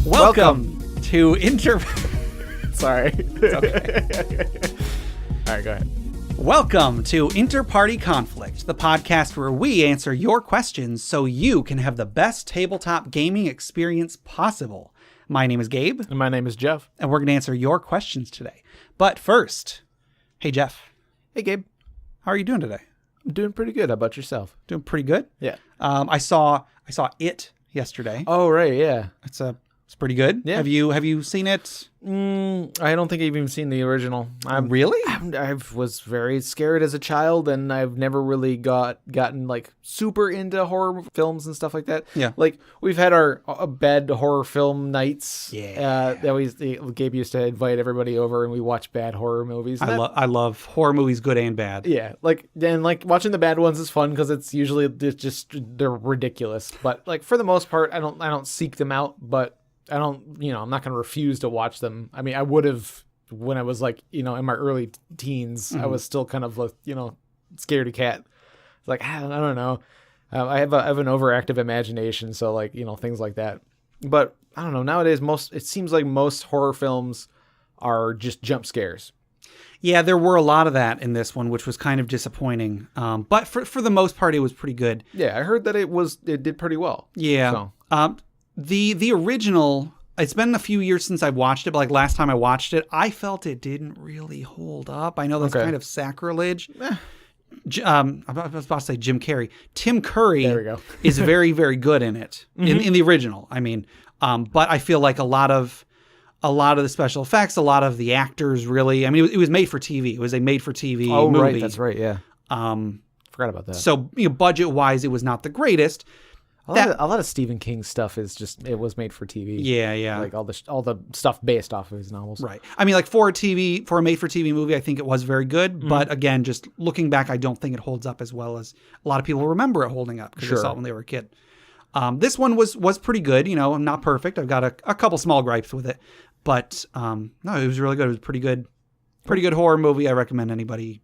Welcome to Sorry. Okay. All right, go ahead. Welcome to InterPartyConflict, the podcast where we answer your questions so you can have the best tabletop gaming experience possible. My name is Gabe. And my name is Jeff. And we're going to answer your questions today. But first, hey Jeff. Hey, Gabe. How are you doing today? I'm doing pretty good. How about yourself? Doing pretty good. Yeah. I saw It yesterday. Oh, right. Yeah. It's pretty good. Yeah. Have you seen it? I don't think I've even seen the original. Really? I was very scared as a child, and I've never really gotten like super into horror films and stuff like that. Yeah. Like we've had our bad horror film nights. Yeah. Gabe used to invite everybody over, and we watch bad horror movies. I love horror movies, good and bad. Yeah, like watching the bad ones is fun because it's usually they're ridiculous. But like for the most part, I don't seek them out, but I don't, I'm not going to refuse to watch them. I mean, I would have when I was like, in my early teens. Mm-hmm. I was still kind of, scaredy cat. Like, I don't know. I have an overactive imagination, so like, things like that. But I don't know. Nowadays, it seems like most horror films are just jump scares. Yeah, there were a lot of that in this one, which was kind of disappointing. But for the most part, it was pretty good. Yeah, I heard that it did pretty well. Yeah. So. The original, it's been a few years since I've watched it, but like last time I watched it, I felt it didn't really hold up. I know that's kind of sacrilege. I was about to say Jim Carrey. Tim Curry there we go. is very, very good in it, in the original. I mean, but I feel like a lot of the special effects, a lot of the actors really, I mean, it was made for TV. It was a made for TV movie. Oh, right. That's right. Yeah. Forgot about that. So, budget wise, it was not the greatest. A lot of Stephen King stuff is just, it was made for TV. Yeah. Like all the stuff based off of his novels. Right. I mean, like for a made for TV movie, I think it was very good. Mm-hmm. But again, just looking back, I don't think it holds up as well as a lot of people remember it holding up because they saw it when they were a kid. This one was pretty good. I'm not perfect. I've got a couple small gripes with it, but no, it was really good. It was pretty good horror movie. I recommend anybody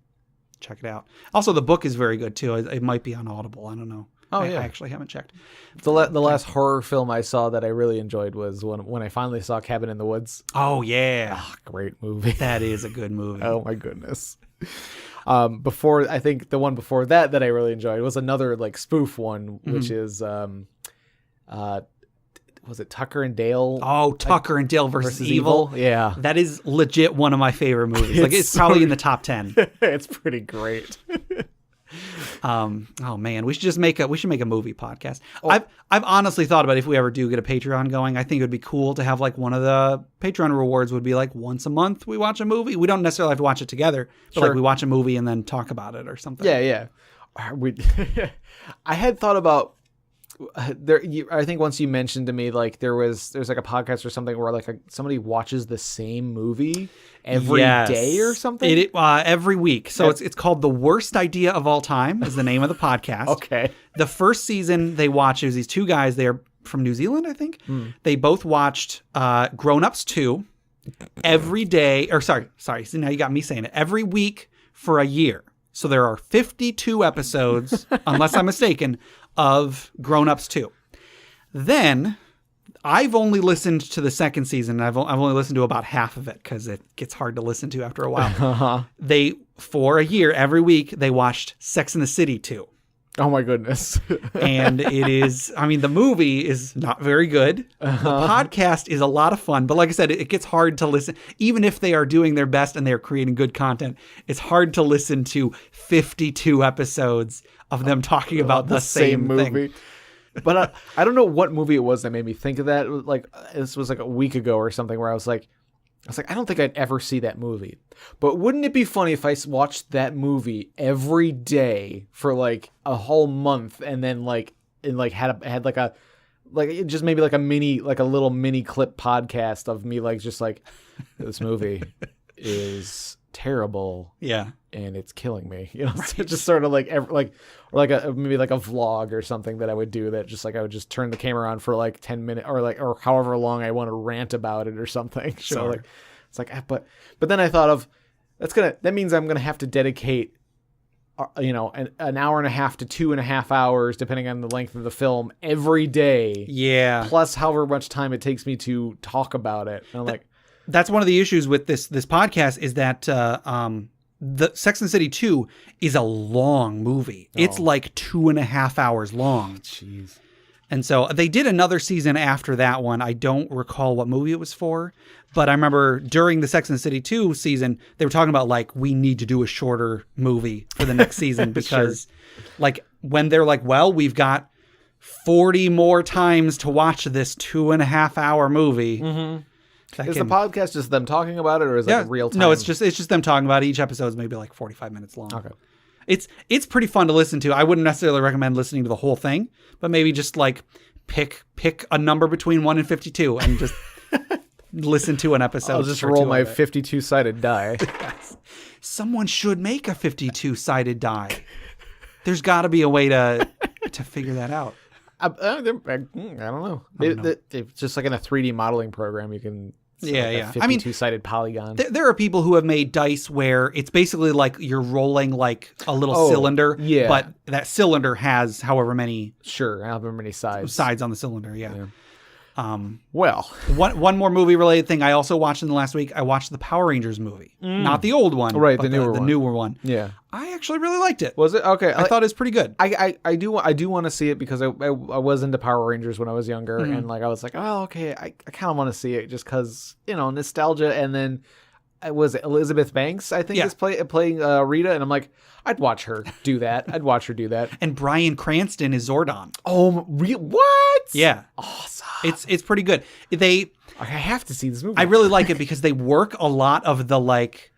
check it out. Also, the book is very good too. It might be on Audible. I don't know. Oh, yeah. I actually haven't checked. The last horror film I saw that I really enjoyed was when I finally saw Cabin in the Woods. Oh, yeah. Oh, great movie. That is a good movie. Oh, my goodness. I think the one before that I really enjoyed was another like spoof one, which is, was it Tucker and Dale? Oh, Tucker and Dale versus Evil. Yeah. That is legit one of my favorite movies. Like it's probably in the top 10. It's pretty great. Oh man, we should make a movie podcast. Oh. I've honestly thought about if we ever do get a Patreon going, I think it would be cool to have like one of the Patreon rewards would be like once a month we watch a movie. We don't necessarily have to watch it together, but like we watch a movie and then talk about it or something. Yeah. I had thought about I think once you mentioned to me like there's like a podcast or something where like somebody watches the same movie every day or something. Every week. So it's called The Worst Idea of All Time is the name of the podcast. Okay. The first season they watched, there's these two guys, they're from New Zealand, I think. They both watched Grown Ups 2 every day, or sorry. So now you got me saying it. Every week for a year. So there are 52 episodes, unless I'm mistaken, of Grown Ups 2. Then I've only listened to the second season. I've only listened to about half of it because it gets hard to listen to after a while. For a year, every week, they watched Sex and the City 2. Oh my goodness. And the movie is not very good. The podcast is a lot of fun, but like I said, it gets hard to listen. Even if they are doing their best and they're creating good content, it's hard to listen to 52 episodes of them talking about the same movie. Thing. But I don't know what movie it was that made me think of that. Like this was like a week ago or something where I was like, I don't think I'd ever see that movie. But wouldn't it be funny if I watched that movie every day for like a whole month and then had like a just maybe like a little mini clip podcast of me like just like this movie is terrible. Yeah. And it's killing me, right. Just sort of maybe like a vlog or something that I would do that just like I would just turn the camera on for like 10 minutes or however long I want to rant about it or something. Sure. So like it's like but then I thought of that means I'm gonna have to dedicate an hour and a half to 2.5 hours, depending on the length of the film, every day. Yeah. Plus however much time it takes me to talk about it. And I'm like, that's one of the issues with this podcast is that the Sex and the City 2 is a long movie. It's like 2.5 hours long. jeez. And so they did another season after that one. I don't recall what movie it was for, but I remember during the Sex and the City 2 season, they were talking about like, we need to do a shorter movie for the next season because like when they're like, well, we've got 40 more times to watch this 2.5 hour movie. Mm-hmm. Is the podcast just them talking about it, or is it real time? No, it's just them talking about it. Each episode is maybe like 45 minutes long. Okay. It's pretty fun to listen to. I wouldn't necessarily recommend listening to the whole thing, but maybe just like pick a number between 1 and 52 and just listen to an episode. I'll just roll my 52-sided die. Yes. Someone should make a 52-sided die. There's got to be a way to figure that out. I don't know. It's just like in a 3D modeling program, you can. Yeah. 52-sided polygon. There are people who have made dice where it's basically like you're rolling like a little cylinder, but that cylinder has however many sides on the cylinder. Yeah. Well, one more movie related thing I also watched in the last week. I watched the Power Rangers movie, not the old one, right? But The newer one. Yeah, I actually really liked it. Was it okay? I thought it was pretty good. I do want to see it because I was into Power Rangers when I was younger, and like I was like, oh okay, I kind of want to see it just because nostalgia, and then. It was Elizabeth Banks, I think, is playing Rita, and I'm like, I'd watch her do that. And Bryan Cranston is Zordon. Oh, what? Yeah, awesome. It's pretty good. I have to see this movie. I really like it because they work a lot of the like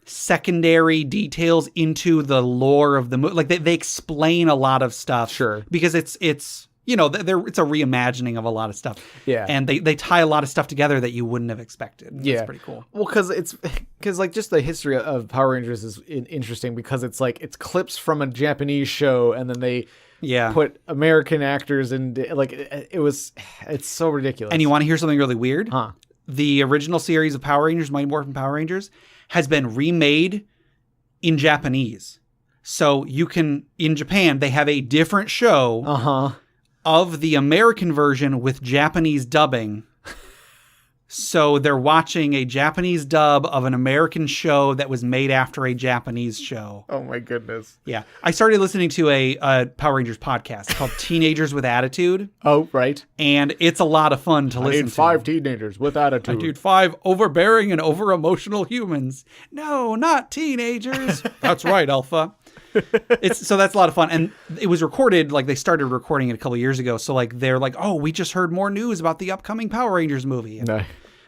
secondary details into the lore of the movie. Like they explain a lot of stuff. Sure, because it's it's a reimagining of a lot of stuff. Yeah. And they tie a lot of stuff together that you wouldn't have expected. That's pretty cool. Well, because like just the history of Power Rangers is interesting because it's like it's clips from a Japanese show and then they put American actors and like it's so ridiculous. And you want to hear something really weird? Huh? The original series of Power Rangers, Mighty Morphin Power Rangers, has been remade in Japanese. So you can, in Japan, they have a different show of the American version with Japanese dubbing. So they're watching a Japanese dub of an American show that was made after a Japanese show. Oh my goodness. Yeah. I started listening to a Power Rangers podcast called Teenagers with Attitude. Oh, right. And it's a lot of fun to listen to. 5 teenagers with attitude. I need 5 overbearing and over-emotional humans. No, not teenagers. That's right, Alpha. So that's a lot of fun. And it was recorded, like they started recording it a couple years ago. So like they're like, oh, we just heard more news about the upcoming Power Rangers movie.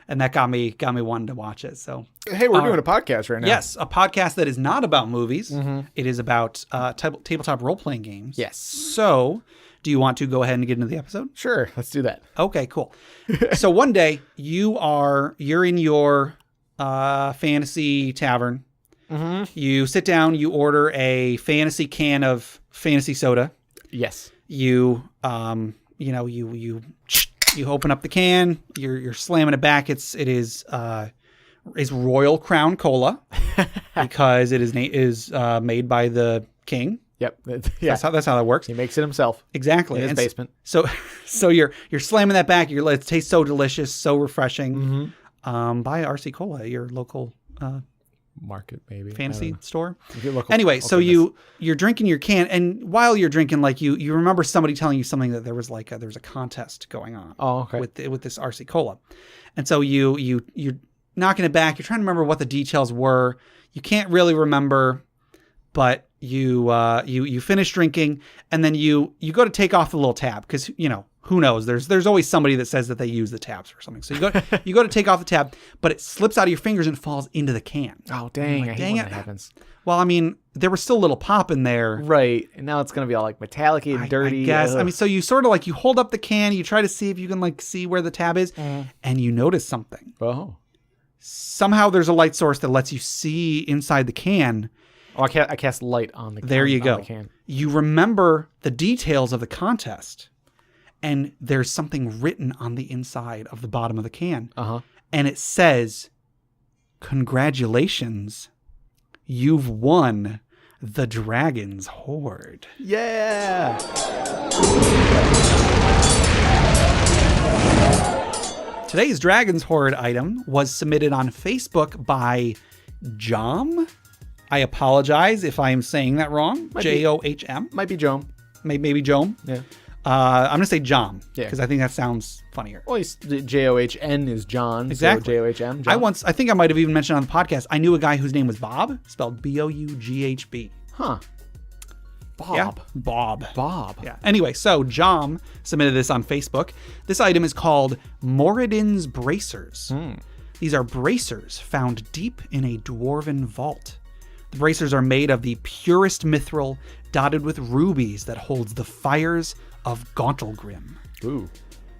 And that got me wanting to watch it. So hey, we're doing a podcast right now. Yes, a podcast that is not about movies. It is about tabletop role-playing games. Yes. So do you want to go ahead and get into the episode? Sure, let's do that. Okay, cool. So one day you're in your fantasy tavern. You sit down, you order a fantasy can of fantasy soda. Yes. You open up the can, you're slamming it back. It is Royal Crown Cola because it is made by the king. Yep. Yeah. That's how that works. He makes it himself. Exactly. In his basement. So you're slamming that back. It tastes so delicious, so refreshing. Buy RC Cola at your local market, maybe fantasy store. Anyway, so you're drinking your can, and while you're drinking, like you remember somebody telling you something that there was a contest going on. Oh, okay. With this RC Cola, and so you're knocking it back. You're trying to remember what the details were. You can't really remember, but you finish drinking, and then you go to take off the little tab because who knows? There's always somebody that says that they use the tabs or something. So you go to take off the tab, but it slips out of your fingers and falls into the can. Oh dang! I hate when that happens. Well, I mean, there was still a little pop in there, right? And now it's gonna be all like metallic-y and dirty. I guess. I mean, so you sort of you hold up the can, you try to see if you can see where the tab is, and you notice something. Oh. Somehow there's a light source that lets you see inside the can. Oh, I cast light on the can. There you go. The can. You remember the details of the contest. And there's something written on the inside of the bottom of the can. And it says, "Congratulations, you've won the Dragon's Horde. Yeah. Today's Dragon's Horde item was submitted on Facebook by Jom. I apologize if I am saying that wrong. Johm. Might be Jom. Maybe Jom. Yeah. I'm going to say Jom Yeah. because I think that sounds funnier. Well, John is John. Exactly. So Johm. John. I think I might have even mentioned on the podcast, I knew a guy whose name was Bob, spelled Boughb. Huh. Bob. Yeah, Bob. Bob. Yeah. Anyway, so Jom submitted this on Facebook. This item is called Moradin's Bracers. These are bracers found deep in a dwarven vault. The bracers are made of the purest mithril, dotted with rubies that holds the fires of Gauntlgrim. Ooh.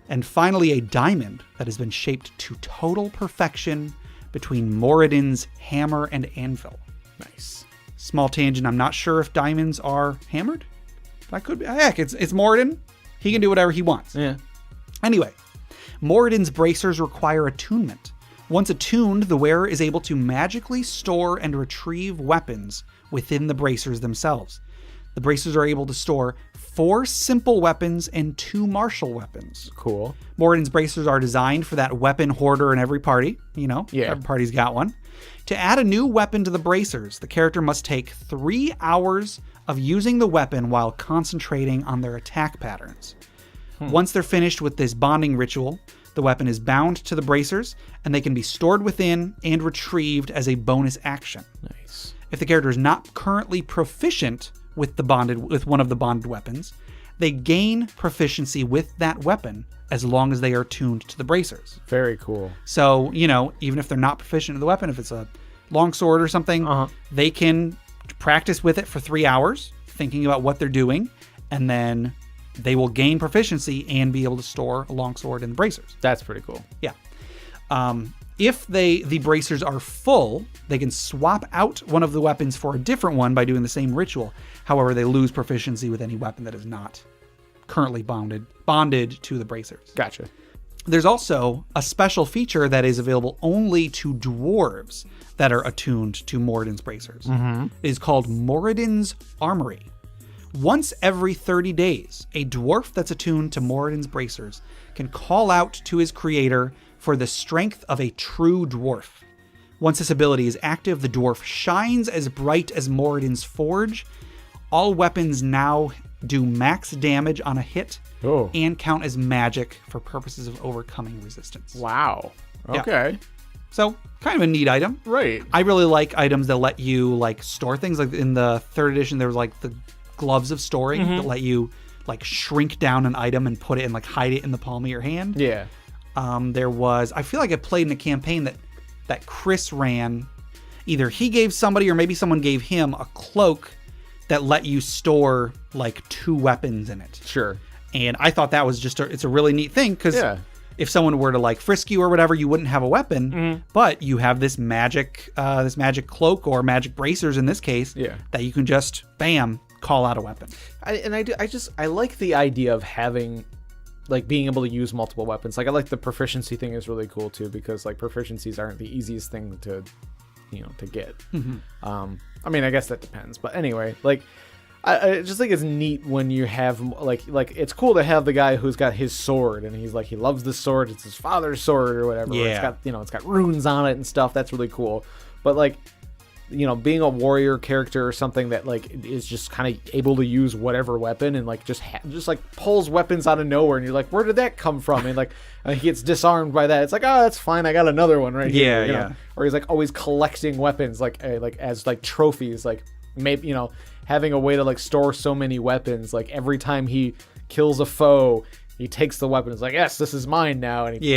And finally, a diamond that has been shaped to total perfection between Moradin's hammer and anvil. Nice. Small tangent, I'm not sure if diamonds are hammered. That could be. Heck, it's Moradin. He can do whatever he wants. Yeah. Anyway, Moradin's bracers require attunement. Once attuned, the wearer is able to magically store and retrieve weapons within the bracers themselves. The bracers are able to store 4 simple weapons and 2 martial weapons. Cool. Moradin's bracers are designed for that weapon hoarder in every party. You know, every party's got one. To add a new weapon to the bracers, the character must take 3 hours of using the weapon while concentrating on their attack patterns. Once they're finished with this bonding ritual, the weapon is bound to the bracers, and they can be stored within and retrieved as a bonus action. Nice. If the character is not currently proficient with one of the bonded weapons, they gain proficiency with that weapon as long as they are tuned to the bracers. Very cool. So, you know, even if they're not proficient in the weapon, if it's a longsword or something, they can practice with it for 3 hours, thinking about what they're doing, and then they will gain proficiency and be able to store a longsword in the bracers. That's pretty cool. Yeah. If the bracers are full, they can swap out one of the weapons for a different one by doing the same ritual. However, they lose proficiency with any weapon that is not currently bonded to the bracers. Gotcha. There's also a special feature that is available only to dwarves that are attuned to Moradin's bracers. It is called Moradin's Armory. Once every 30 days, a dwarf that's attuned to Moradin's bracers can call out to his creator for the strength of a true dwarf. Once this ability is active, the dwarf shines as bright as Moradin's forge. All weapons now do max damage on a hit and count as magic for purposes of overcoming resistance. Wow. Okay. So, kind of a neat item. Right. I really like items that let you like store things. Like in the 3rd edition, there was like the gloves of storing that let you like shrink down an item and put it and like hide it in the palm of your hand. Yeah. There was, I feel like I played in a campaign that Chris ran. Either he gave somebody or maybe someone gave him a cloak that let you store like 2 weapons in it. Sure. And I thought that was just it's a really neat thing because if someone were to like frisk you or whatever, you wouldn't have a weapon, but you have this magic cloak or magic bracers in this case that you can just bam call out a weapon. I like the idea of having like being able to use multiple weapons. Like I like the proficiency thing is really cool too because like proficiencies aren't the easiest thing to get. I mean, I guess that depends, but anyway, like I just think it's neat when you have like it's cool to have the guy who's got his sword and he's like he loves this sword, it's his father's sword or whatever. Yeah. It's got runes on it and stuff. That's really cool. But like being a warrior character or something that like is just kind of able to use whatever weapon and like just like pulls weapons out of nowhere and you're like, where did that come from? And like he gets disarmed by that. It's like, oh, that's fine. I got another one right here. You know? Or he's like always collecting weapons like as like trophies. Like maybe having a way to like store so many weapons. Like every time he kills a foe, he takes the weapon. It's like, yes, this is mine now, and he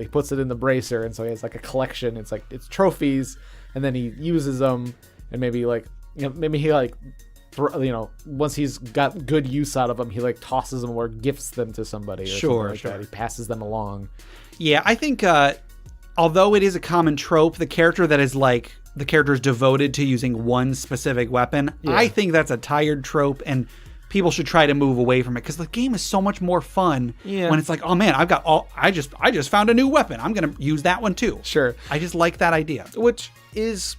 puts it in the bracer, and so he has like a collection. It's like it's trophies. And then he uses them, and maybe like maybe he like once he's got good use out of them, he like tosses them or gifts them to somebody. Or something like that. He passes them along. Yeah, I think although it is a common trope, the character is devoted to using one specific weapon. Yeah. I think that's a tired trope, and people should try to move away from it because the game is so much more fun when it's like, oh man, I just found a new weapon. I'm gonna use that one too. Sure, I just like that idea. Which is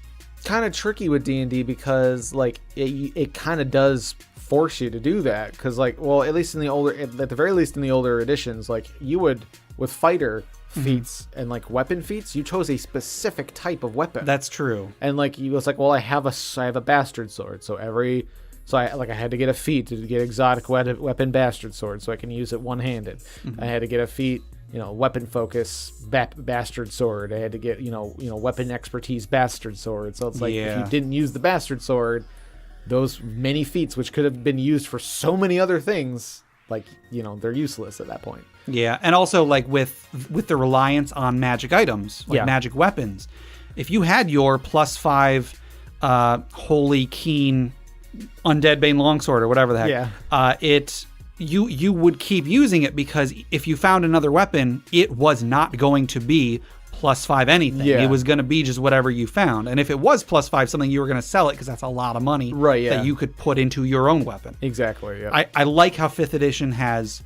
kind of tricky with D&D because like it kind of does force you to do that because like, well, at the very least in the older editions, like you would with fighter feats and like weapon feats, you chose a specific type of weapon. That's true. And like you was like, well, I have a bastard sword, so I had to get a feat to get exotic weapon bastard sword so I can use it one-handed. I had to get a feat, weapon focus bastard sword. I had to get weapon expertise bastard sword. So it's like if you didn't use the bastard sword, those many feats which could have been used for so many other things, like they're useless at that point. Yeah, and also like with the reliance on magic items, like magic weapons, if you had your +5 holy keen undead bane longsword or whatever the heck, you would keep using it because if you found another weapon, it was not going to be +5 anything. It was going to be just whatever you found. And if it was +5 something, you were going to sell it because that's a lot of money that you could put into your own weapon. Exactly. Yeah. I like how 5th edition has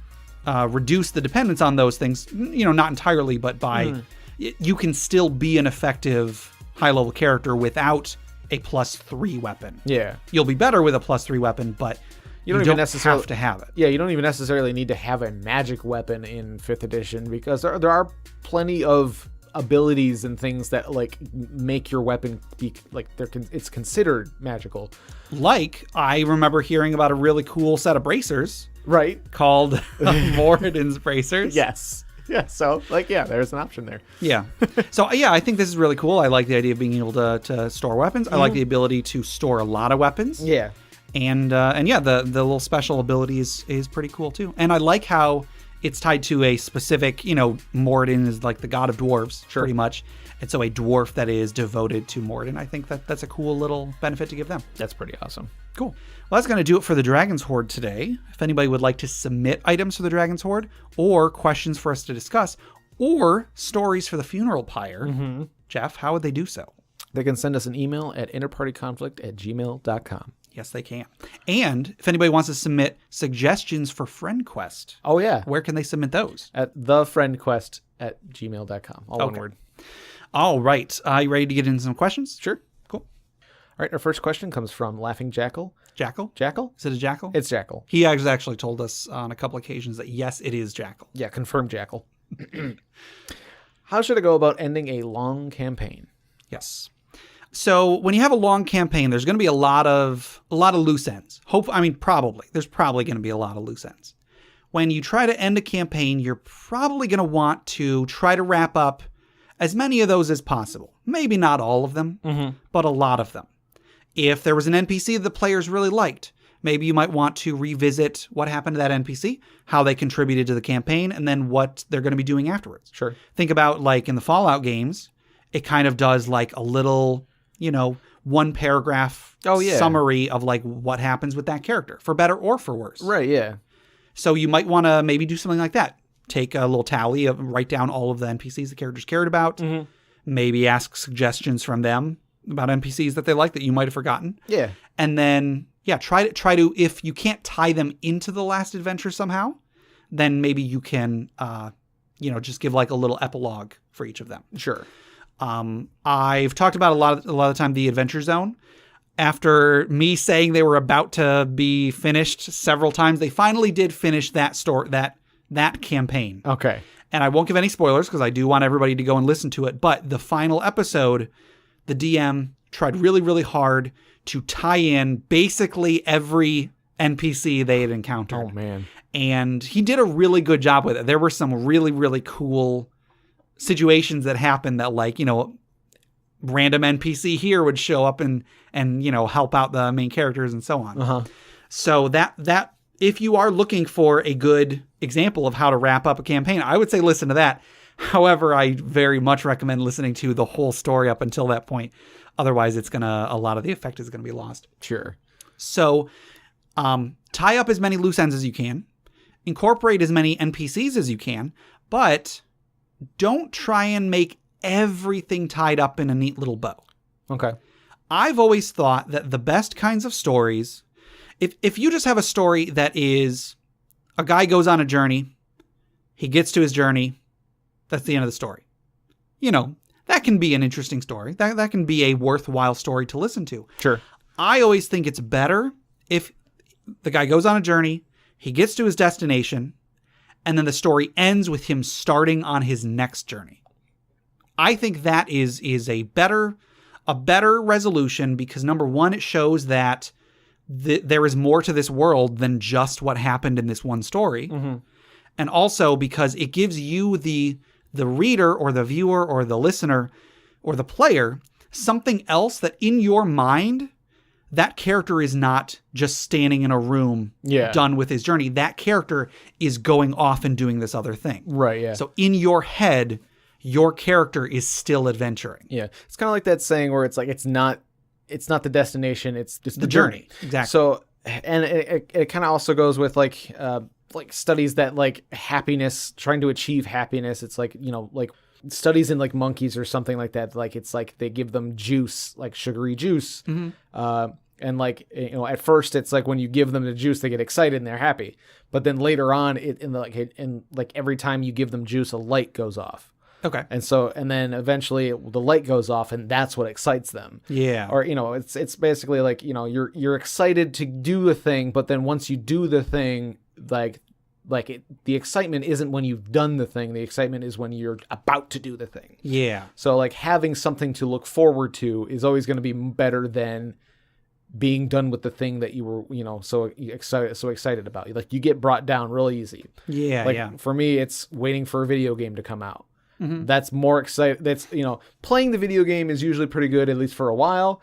reduced the dependence on those things. Not entirely, but by you can still be an effective high-level character without a +3 weapon. Yeah. You'll be better with a +3 weapon, but you don't even necessarily have to have it. Yeah, you don't even necessarily need to have a magic weapon in 5th edition because there are plenty of abilities and things that like make your weapon be like it's considered magical. Like I remember hearing about a really cool set of bracers, right? Called Moradin's bracers. Yes. Yeah, so there's an option there. Yeah. So I think this is really cool. I like the idea of being able to store weapons. I like the ability to store a lot of weapons. Yeah. And the little special ability is pretty cool too. And I like how it's tied to a specific, Moradin is like the god of dwarves, pretty much. And so a dwarf that is devoted to Moradin, I think that's a cool little benefit to give them. That's pretty awesome. Cool. Well, that's going to do it for the Dragon's Hoard today. If anybody would like to submit items for the Dragon's Hoard or questions for us to discuss or stories for the funeral pyre, Jeff, how would they do so? They can send us an email at InterPartyConflict@gmail.com. Yes, they can. And if anybody wants to submit suggestions for FriendQuest, where can they submit those? At thefriendquest@gmail.com. All one word. All right. Are you ready to get into some questions? Sure. Cool. All right. Our first question comes from Laughing Jackal. Jackal? Jackal? Is it a jackal? It's Jackal. He actually told us on a couple occasions that yes, it is Jackal. Yeah, confirmed Jackal. How should I go about ending a long campaign? Yes. So when you have a long campaign, there's going to be a lot of loose ends. Probably. There's probably going to be a lot of loose ends. When you try to end a campaign, you're probably going to want to try to wrap up as many of those as possible. Maybe not all of them, but a lot of them. If there was an NPC that the players really liked, maybe you might want to revisit what happened to that NPC, how they contributed to the campaign, and then what they're going to be doing afterwards. Sure. Think about like in the Fallout games, it kind of does like a little, one paragraph summary of like what happens with that character, for better or for worse. Right, yeah. So you might want to maybe do something like that. Take a little tally, write down all of the NPCs the characters cared about, maybe ask suggestions from them about NPCs that they like that you might have forgotten. Yeah. And then, try to, if you can't tie them into the last adventure somehow, then maybe you can, just give like a little epilogue for each of them. Sure. I've talked about a lot of the time the Adventure Zone. After me saying they were about to be finished several times, they finally did finish that that campaign. Okay. And I won't give any spoilers because I do want everybody to go and listen to it. But the final episode, the DM tried really, really hard to tie in basically every NPC they had encountered. Oh, man. And he did a really good job with it. There were some really, really cool situations that happened that random NPC here would show up and help out the main characters and so on. So that if you are looking for a good example of how to wrap up a campaign, I would say listen to that. However, I very much recommend listening to the whole story up until that point. Otherwise, a lot of the effect is going to be lost. Sure. So tie up as many loose ends as you can, incorporate as many NPCs as you can, but don't try and make everything tied up in a neat little bow. Okay. I've always thought that the best kinds of stories, if you just have a story that is a guy goes on a journey, he gets to his journey, that's the end of the story. that can be an interesting story. That can be a worthwhile story to listen to. Sure. I always think it's better if the guy goes on a journey, he gets to his destination, and then the story ends with him starting on his next journey. I think that is a better resolution because, number one, it shows that there is more to this world than just what happened in this one story. Mm-hmm. And also because it gives you the reader or the viewer or the listener or the player something else that in your mind, that character is not just standing in a room done with his journey. That character is going off and doing this other thing. Right, yeah. So in your head, your character is still adventuring. Yeah. It's kind of like that saying where it's like it's not the destination, it's just the journey. Exactly. So, and it kind of also goes with like studies that like happiness, trying to achieve happiness. It's like, like studies in like monkeys or something like that. Like it's like they give them juice, like sugary juice. Mm-hmm. And like, at first it's like when you give them the juice, they get excited and they're happy. But then later on every time you give them juice, a light goes off. Okay. And then eventually the light goes off and that's what excites them. Yeah. Or, it's basically like, you're excited to do the thing, but then once you do the thing, the excitement isn't when you've done the thing. The excitement is when you're about to do the thing. Yeah. So like having something to look forward to is always going to be better than being done with the thing that you were, so excited about. Like you get brought down real easy. Yeah. Like for me, it's waiting for a video game to come out. Mm-hmm. That's more exciting. That's, playing the video game is usually pretty good, at least for a while,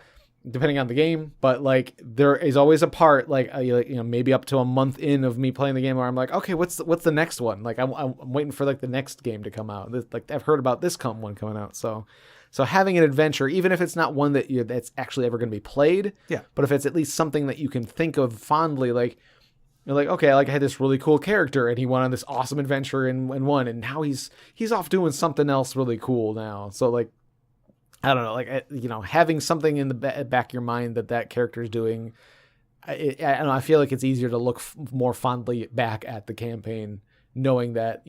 depending on the game. But like there is always a part like, maybe up to a month in of me playing the game where I'm like, okay, what's the next one? Like I'm waiting for like the next game to come out. Like I've heard about this one coming out. So having an adventure, even if it's not one that's actually ever going to be played, but if it's at least something that you can think of fondly, like you're like, okay, I had this really cool character and he went on this awesome adventure and won, and now he's off doing something else really cool now. So like, I don't know, like, having something in the back of your mind that character is doing, I don't know, I feel like it's easier to look more fondly back at the campaign, knowing that,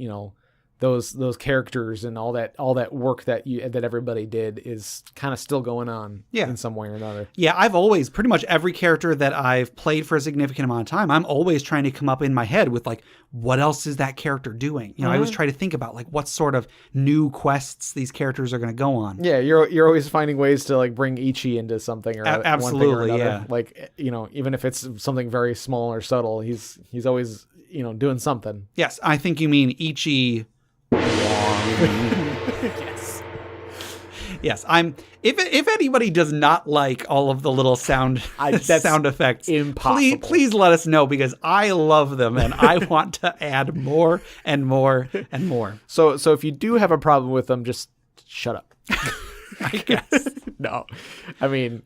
those characters and all that work that everybody did is kind of still going on in some way or another. Yeah, I've always, pretty much every character that I've played for a significant amount of time, I'm always trying to come up in my head with like, what else is that character doing? I always try to think about like what sort of new quests these characters are going to go on. Yeah, you're always finding ways to like bring Ichi into something or absolutely, one thing or another. Yeah. Like, even if it's something very small or subtle, he's always, doing something. Yes, I think you mean Ichi. Yes. If anybody does not like all of the little sound effects, impossible. Please let us know because I love them and I want to add more and more and more. So if you do have a problem with them, just shut up. I guess. No. I mean,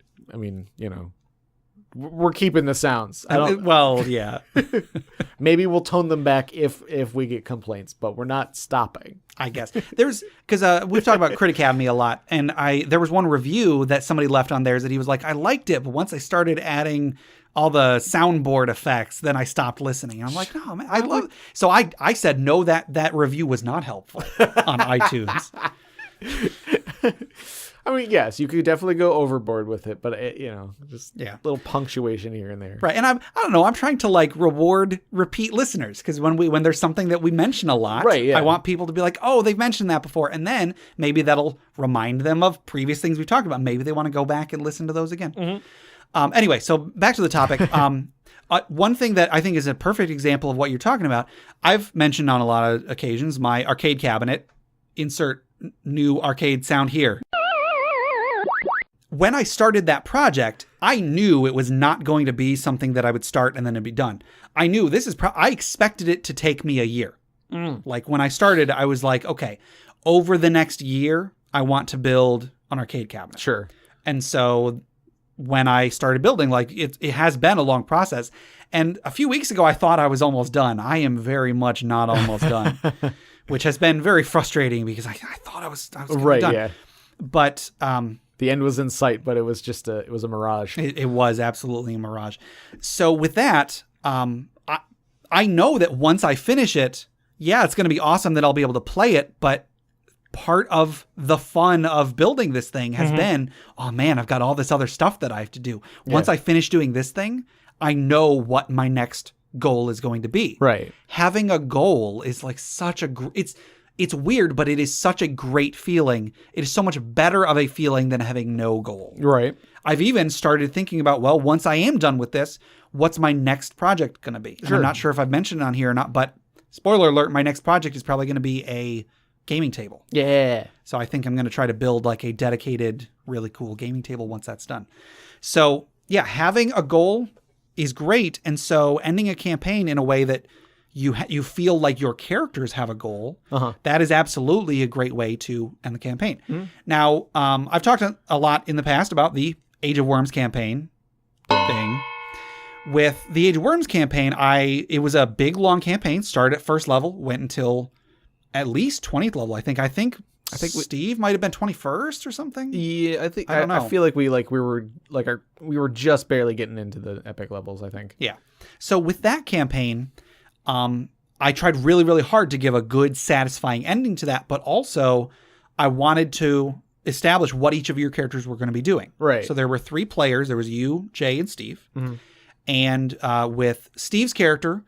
we're keeping the sounds. Well, yeah. Maybe we'll tone them back if we get complaints, but we're not stopping. I guess because we've talked about Crit Academy a lot, and there was one review that somebody left on theirs that he was like, I liked it, but once I started adding all the soundboard effects, then I stopped listening. And I'm like, no, man, I love it. So I said no, that review was not helpful on iTunes. I mean, yes, you could definitely go overboard with it, but just little punctuation here and there. Right. And I don't know, I'm trying to like reward repeat listeners because when there's something that we mention a lot, right, yeah. I want people to be like, oh, they've mentioned that before. And then maybe that'll remind them of previous things we've talked about. Maybe they want to go back and listen to those again. Mm-hmm. Anyway, so back to the topic. One thing that I think is a perfect example of what you're talking about, I've mentioned on a lot of occasions, my arcade cabinet, insert new arcade sound here. When I started that project, I knew it was not going to be something that I would start and then it'd be done. I knew I expected it to take me a year. Like when I started, I was like, okay, over the next year, I want to build an arcade cabinet. Sure. And so when I started building, like it has been a long process. And a few weeks ago, I thought I was almost done. I am very much not almost done, which has been very frustrating because I thought I was right, done. Yeah. But the end was in sight, but it was just a mirage. It was absolutely a mirage. So with that, I know that once I finish it, it's going to be awesome that I'll be able to play it. But part of the fun of building this thing has been, oh man, I've got all this other stuff that I have to do. Once I finish doing this thing, I know what my next goal is going to be. Right. Having a goal is like such a it's weird, but it is such a great feeling. It is so much better of a feeling than having no goal. Right. I've even started thinking about, well, once I am done with this, what's my next project going to be? And I'm not sure if I've mentioned it on here or not, but spoiler alert, my next project is probably going to be a gaming table. Yeah. So I think I'm going to try to build like a dedicated, really cool gaming table once that's done. So yeah, having a goal is great. And so ending a campaign in a way that you feel like your characters have a goal, that is absolutely a great way to end the campaign. Now, I've talked a lot in the past about the Age of Worms campaign thing. With the Age of Worms campaign, it was a big, long campaign, started at first level, went until at least 20th level, I think. I think Steve might have been 21st or something. Yeah, I don't know. I feel like we were just barely getting into the epic levels, I think. Yeah. So with that campaign, I tried really, really hard to give a good, satisfying ending to that, but also I wanted to establish what each of your characters were going to be doing. Right. So there were 3 players. There was you, Jay, and Steve. And with Steve's character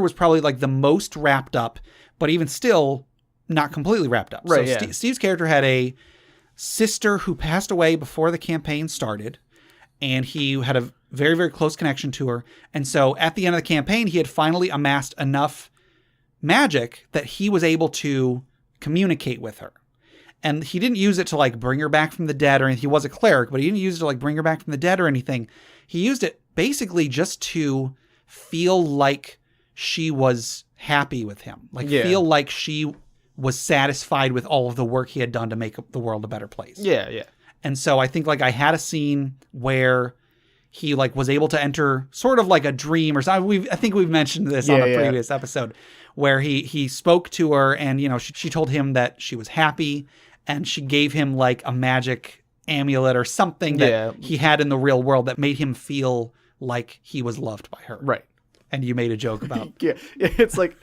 was probably like the most wrapped up, but even still not completely wrapped up. Right, so Steve's character had a sister who passed away before the campaign started, and he had a very, very close connection to her. And so at the end of the campaign, he had finally amassed enough magic that he was able to communicate with her. And he didn't use it to like bring her back from the dead or anything. He was a cleric, but he didn't use it to like bring her back from the dead or anything. He used it basically just to feel like she was happy with him. Like feel like she was satisfied with all of the work he had done to make the world a better place. Yeah, yeah. And so I think like I had a scene where he like was able to enter sort of like a dream or something. I think we've mentioned this on a previous episode where he spoke to her and, you know, she told him that she was happy and she gave him like a magic amulet or something that he had in the real world that made him feel like he was loved by her. Right. And you made a joke about. It's like,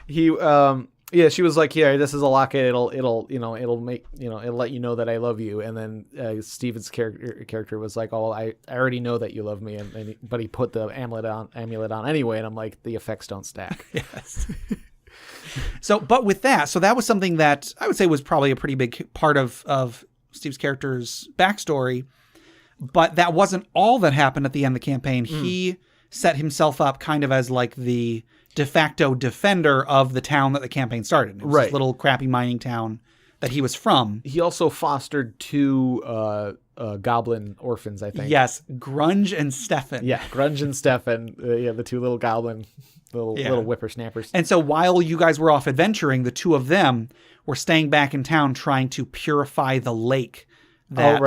she was like, yeah, this is a locket. It'll make, it'll let you know that I love you. And then Steven's character was like, oh, I already know that you love me. But he put the amulet on anyway. And I'm like, the effects don't stack. Yes. So, but with that, so that was something that I would say was probably a pretty big part of Steve's character's backstory. But that wasn't all that happened at the end of the campaign. He set himself up kind of as like the de facto defender of the town that the campaign started. It was this little crappy mining town that he was from. He also fostered 2 goblin orphans, I think. Yes, Grunge and Stefan. Yeah, Grunge and Stefan. The 2 little goblin, little whippersnappers. And so while you guys were off adventuring, the 2 of them were staying back in town trying to purify the lake that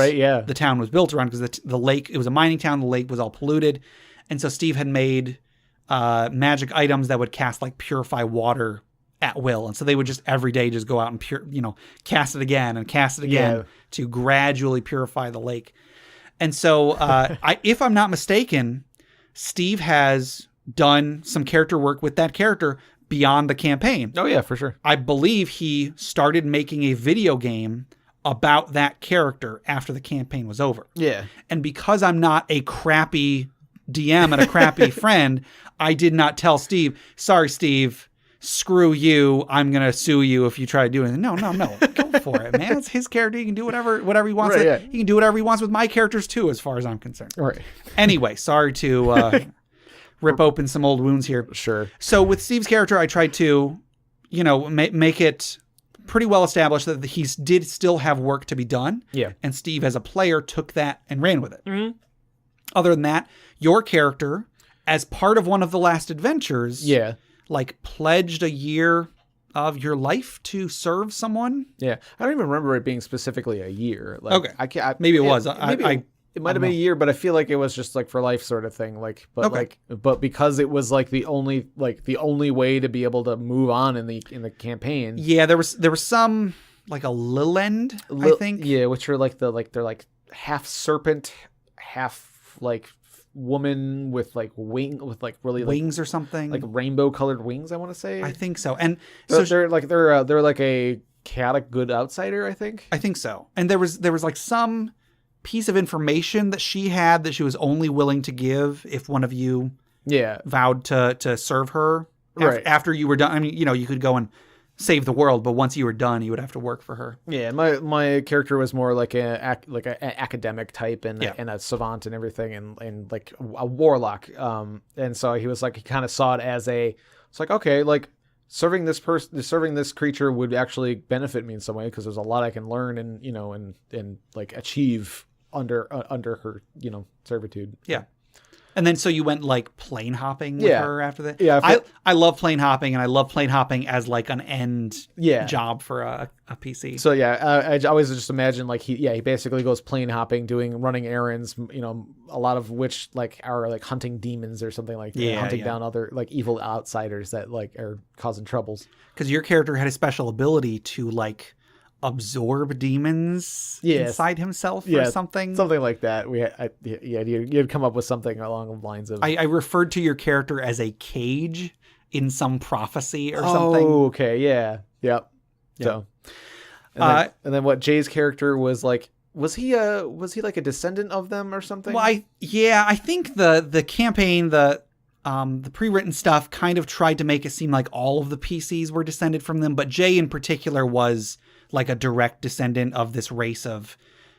the town was built around, because the lake, it was a mining town, the lake was all polluted. And so Steve had made magic items that would cast like purify water at will. And so they would just every day just go out and cast it again to gradually purify the lake. And so if I'm not mistaken, Steve has done some character work with that character beyond the campaign. Oh yeah, for sure. I believe he started making a video game about that character after the campaign was over. Yeah. And because I'm not a crappy DM and a crappy friend, I did not tell Steve, sorry, Steve, screw you. I'm going to sue you if you try to do anything. No. Go for it, man. It's his character. He can do whatever he wants. Right, He can do whatever he wants with my characters too, as far as I'm concerned. Right. Anyway, sorry to rip open some old wounds here. Sure. So with Steve's character, I tried to, make it pretty well established that he did still have work to be done. Yeah. And Steve, as a player, took that and ran with it. Mm-hmm. Other than that, your character, as part of one of the last adventures, pledged a year of your life to serve someone. Yeah. I don't even remember it being specifically a year. Okay. Maybe it was. It might have been a year, but I feel like it was just like for life sort of thing. But because it was like the only way to be able to move on in the campaign. Yeah, there was some like a lil end, I think. Yeah, which are they're like half serpent, half like woman with like really wings or something. like rainbow colored wings, I want to say. I think so. And so so they're like a chaotic good outsider, I think. I think so. And there was like some piece of information that she had that she was only willing to give if one of you vowed to serve her after you were done. I mean, you could go and save the world, but once you were done, you would have to work for her. Yeah, my character was more like an academic type and a savant and everything, and like a warlock. And so he was like, he kind of saw it as it's like, okay, like serving this creature would actually benefit me in some way because there's a lot I can learn and like achieve under her servitude. Yeah. And then so you went like plane hopping with her after that? Yeah. I love plane hopping, and I love plane hopping as like an end job for a PC. So I always just imagine like he basically goes plane hopping, running errands, a lot of which like are like hunting demons or something like that, hunting down other like evil outsiders that like are causing troubles. Because your character had a special ability to like absorb demons inside himself or something like that. You'd come up with something along the lines of I referred to your character as a cage in some prophecy or something. Oh, okay, yep. So and then what Jay's character was like, was he like a descendant of them or something? Well, I think the campaign, the pre-written stuff kind of tried to make it seem like all of the PCs were descended from them, but Jay in particular was like a direct descendant of this race of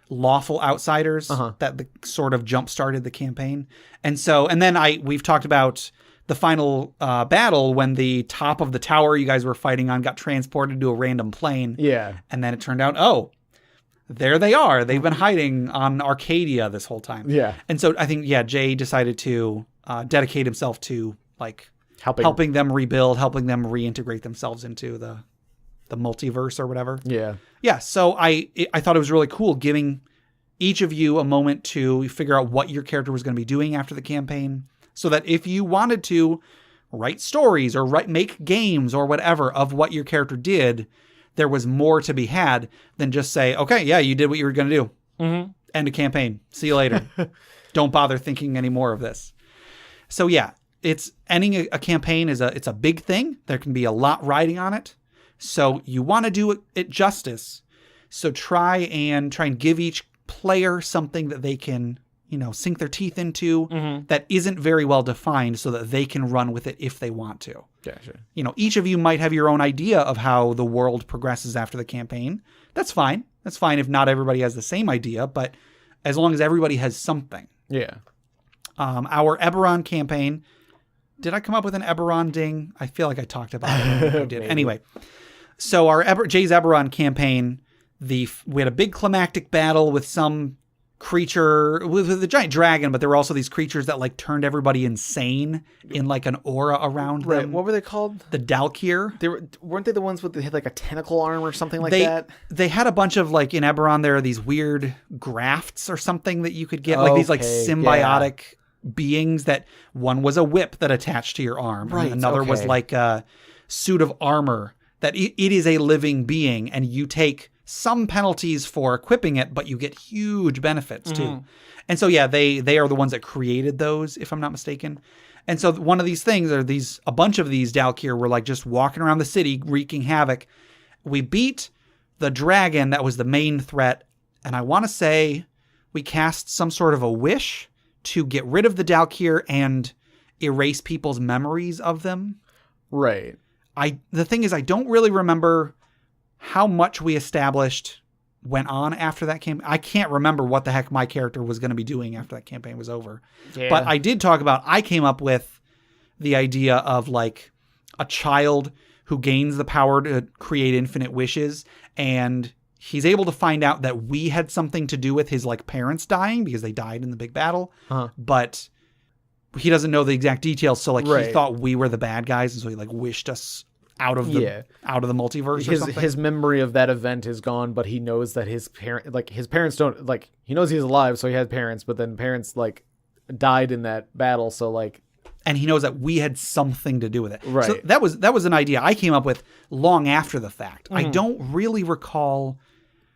lawful outsiders that sort of jump-started the campaign. And then we've talked about the final battle when the top of the tower you guys were fighting on got transported to a random plane. Yeah. And then it turned out, there they are. They've been hiding on Arcadia this whole time. Yeah. And so I think, Jay decided to dedicate himself to like helping them rebuild, helping them reintegrate themselves into the multiverse or whatever. Yeah. So I thought it was really cool giving each of you a moment to figure out what your character was going to be doing after the campaign, so that if you wanted to write stories or make games or whatever of what your character did, there was more to be had than just say, okay, yeah, you did what you were going to do. Mm-hmm. End of campaign. See you later. Don't bother thinking any more of this. So it's ending a campaign it's a big thing. There can be a lot riding on it. So you want to do it justice. So try and give each player something that they can, sink their teeth into that isn't very well defined, so that they can run with it if they want to. Gotcha. Each of you might have your own idea of how the world progresses after the campaign. That's fine. That's fine if not everybody has the same idea, but as long as everybody has something. Yeah. Our Eberron campaign. Did I come up with an Eberron ding? I feel like I talked about it. I did. Anyway. So our Jay's Eberron campaign, we had a big climactic battle with some creature with a giant dragon, but there were also these creatures that like turned everybody insane in like an aura around them. Right. What were they called? The Daelkyr. Weren't they the ones they had like a tentacle arm or something like that? They had a bunch of like in Eberron there are these weird grafts or something that you could get, like these like symbiotic beings that one was a whip that attached to your arm. Right. And another was like a suit of armor. That it is a living being, and you take some penalties for equipping it, but you get huge benefits too. And so, they are the ones that created those, if I'm not mistaken. And so one of these things, a bunch of these Daelkyr were like just walking around the city, wreaking havoc. We beat the dragon that was the main threat, and I want to say we cast some sort of a wish to get rid of the Daelkyr and erase people's memories of them. Right. The thing is, I don't really remember how much we established went on after that campaign. I can't remember what the heck my character was going to be doing after that campaign was over. Yeah. But I did talk about, I came up with the idea of like a child who gains the power to create infinite wishes, and he's able to find out that we had something to do with his like parents dying because they died in the big battle. But he doesn't know the exact details, so like he thought we were the bad guys, and so he like wished us out of the multiverse or something. His memory of that event is gone, but he knows that his parents don't like. He knows he's alive, so he had parents, but then parents like died in that battle, so like. And he knows that we had something to do with it. Right. So that was an idea I came up with long after the fact. I don't really recall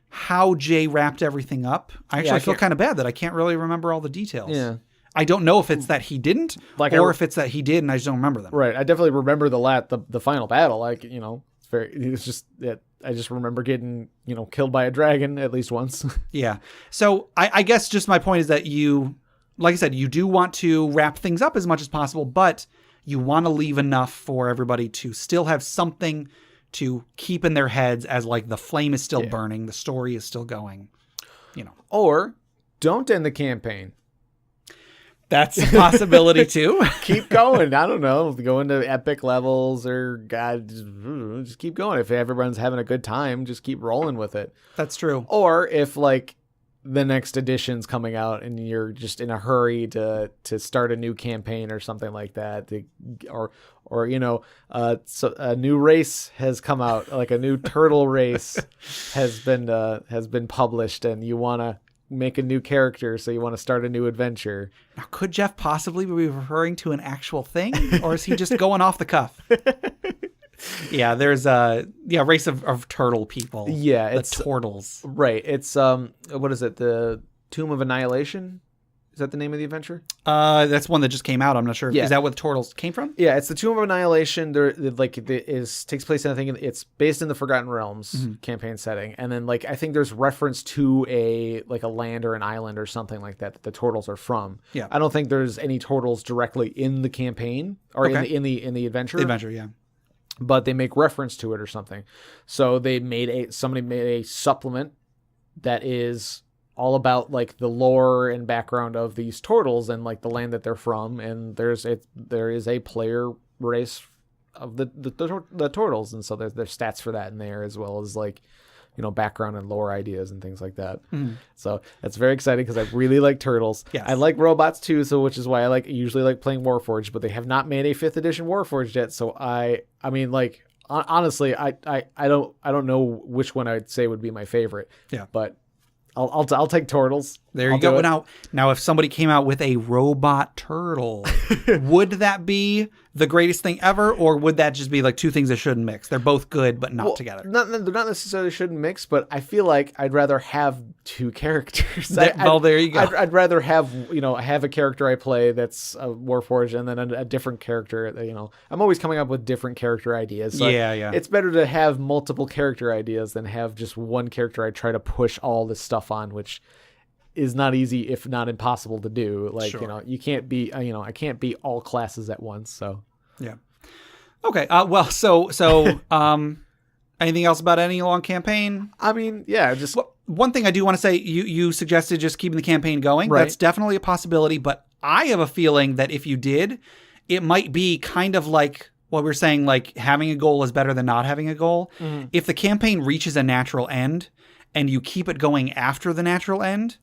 how Jay wrapped everything up. I feel kind of bad that I can't really remember all the details. Yeah. I don't know if it's that he didn't, Like or if it's that he did and I just don't remember them. Right. I definitely remember the final battle. Like, it's just that I just remember getting, killed by a dragon at least once. Yeah. So I guess just my point is that you, like I said, you do want to wrap things up as much as possible, but you want to leave enough for everybody to still have something to keep in their heads as like the flame is still burning, the story is still going, Or don't end the campaign. That's a possibility too. Keep going. I don't know. Go into epic levels or just keep going. If everyone's having a good time, just keep rolling with it. That's true. Or if like the next edition's coming out and you're just in a hurry to start a new campaign or something like that, or so a new race has come out, like a new turtle race has been published, and you want to make a new character, so you want to start a new adventure. Now, could Jeff possibly be referring to an actual thing, or is he just going off the cuff? Yeah, there's a race of turtle people. Yeah, it's turtles. Right. It's what is it? The Tomb of Annihilation? Is that the name of the adventure? That's one that just came out. I'm not sure. Yeah. Is that where the turtles came from? Yeah, it's the Tomb of Annihilation. Takes place in, I think it's based in the Forgotten Realms campaign setting, and then I think there's reference to a land or an island or something like that the turtles are from. Yeah, I don't think there's any turtles directly in the campaign or in the adventure. The adventure, yeah. But they make reference to it or something. So somebody made a supplement that is all about the lore and background of these turtles and the land that they're from, and there is a player race of the turtles, and so there's stats for that in there, as well as background and lore ideas and things like that. So that's very exciting because I really like turtles. Yes. I like robots too, so which is why I usually like playing Warforged, but they have not made a 5th edition Warforged yet. So I mean honestly, I don't know which one I'd say would be my favorite. Yeah, but I'll take turtles. There you go. Now, if somebody came out with a robot turtle, would that be the greatest thing ever, or would that just be two things that shouldn't mix? They're both good, but not together. They're not necessarily shouldn't mix, but I feel like I'd rather have two characters. There you go. I'd rather have have a character I play that's a Warforged, and then a different character. I'm always coming up with different character ideas. So yeah. It's better to have multiple character ideas than have just one character I try to push all this stuff on, which is not easy, if not impossible to do. Sure. You can't be, I can't be all classes at once. So yeah. Okay. Anything else about any long campaign? I mean, yeah, just one thing I do want to say, you suggested just keeping the campaign going. Right. That's definitely a possibility, but I have a feeling that if you did, it might be kind of like what we're saying, having a goal is better than not having a goal. Mm-hmm. If the campaign reaches a natural end and you keep it going after the natural end,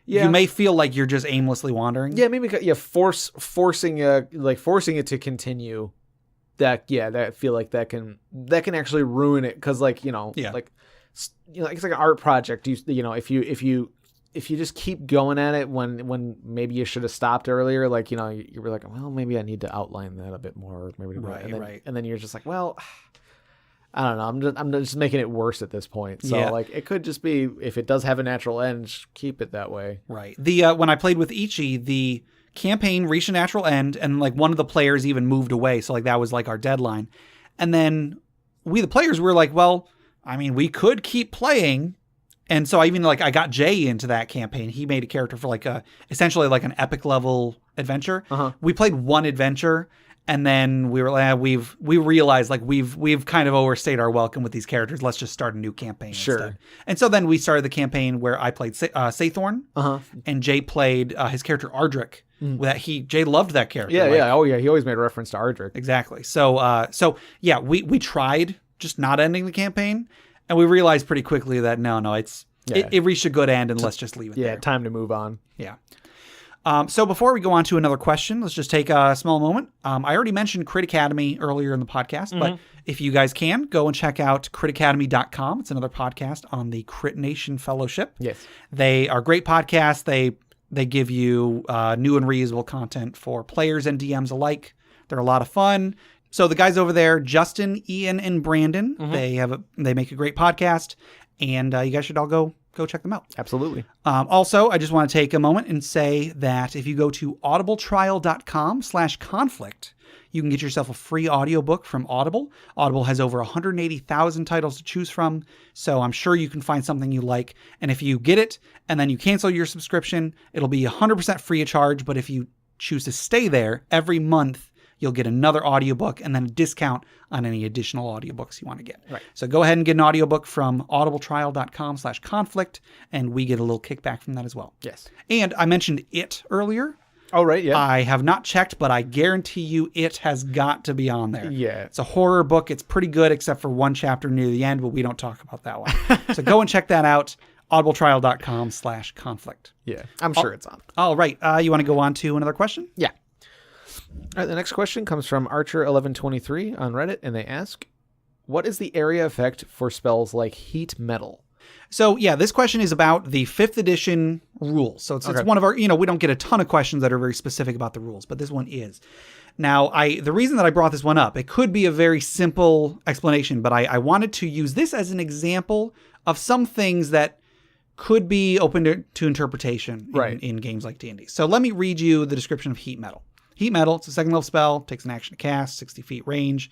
you may feel like you're just aimlessly wandering. Yeah, maybe forcing it to continue. I feel like that can actually ruin it, because it's like an art project. If you just keep going at it when maybe you should have stopped earlier, you were like, well, maybe I need to outline that a bit more, maybe right. And then you're just like, well, I don't know. I'm just making it worse at this point. So it could just be, if it does have a natural end, just keep it that way. Right. When I played with Ichi, the campaign reached a natural end, and one of the players even moved away. So that was our deadline. And then we, the players, were like, well, I mean, we could keep playing. And so I even I got Jay into that campaign. He made a character for essentially an epic level adventure. Uh-huh. We played one adventure, and then we were we realized we've kind of overstayed our welcome with these characters. Let's just start a new campaign instead. And so then we started the campaign where I played Sathorn, and Jay played his character Ardrick. Jay loved that character. Yeah. Oh yeah, he always made reference to Ardrick. Exactly. So we tried just not ending the campaign, and we realized pretty quickly that no, it reached a good end, and let's just leave it there. Yeah, time to move on. Yeah. So before we go on to another question, let's just take a small moment. I already mentioned Crit Academy earlier in the podcast, but if you guys can, go and check out critacademy.com. It's another podcast on the Crit Nation Fellowship. Yes. They are great podcasts. They give you new and reusable content for players and DMs alike. They're a lot of fun. So the guys over there, Justin, Ian, and Brandon, they make a great podcast. And you guys should all go check them out. Absolutely. Also, I just want to take a moment and say that if you go to audibletrial.com/conflict, you can get yourself a free audiobook from Audible. Audible has over 180,000 titles to choose from, so I'm sure you can find something you like. And if you get it and then you cancel your subscription, it'll be 100% free of charge. But if you choose to stay there, every month you'll get another audiobook and then a discount on any additional audiobooks you want to get. Right. So go ahead and get an audiobook from audibletrial.com/conflict, and we get a little kickback from that as well. Yes. And I mentioned It earlier. Oh, right, yeah. I have not checked, but I guarantee you It has got to be on there. Yeah. It's a horror book. It's pretty good, except for one chapter near the end, but we don't talk about that one. So go and check that out. audibletrial.com/conflict. Yeah, I'm sure it's on. All right. You want to go on to another question? Yeah. All right, the next question comes from Archer1123 on Reddit, and they ask, what is the area effect for spells like Heat Metal? So, yeah, this question is about the 5th edition rules. So it's one of our, we don't get a ton of questions that are very specific about the rules, but this one is. Now, the reason that I brought this one up, it could be a very simple explanation, but I wanted to use this as an example of some things that could be open to interpretation in games like D&D. So let me read you the description of Heat Metal. Heat Metal, it's a 2nd level spell, takes an action to cast, 60 feet range.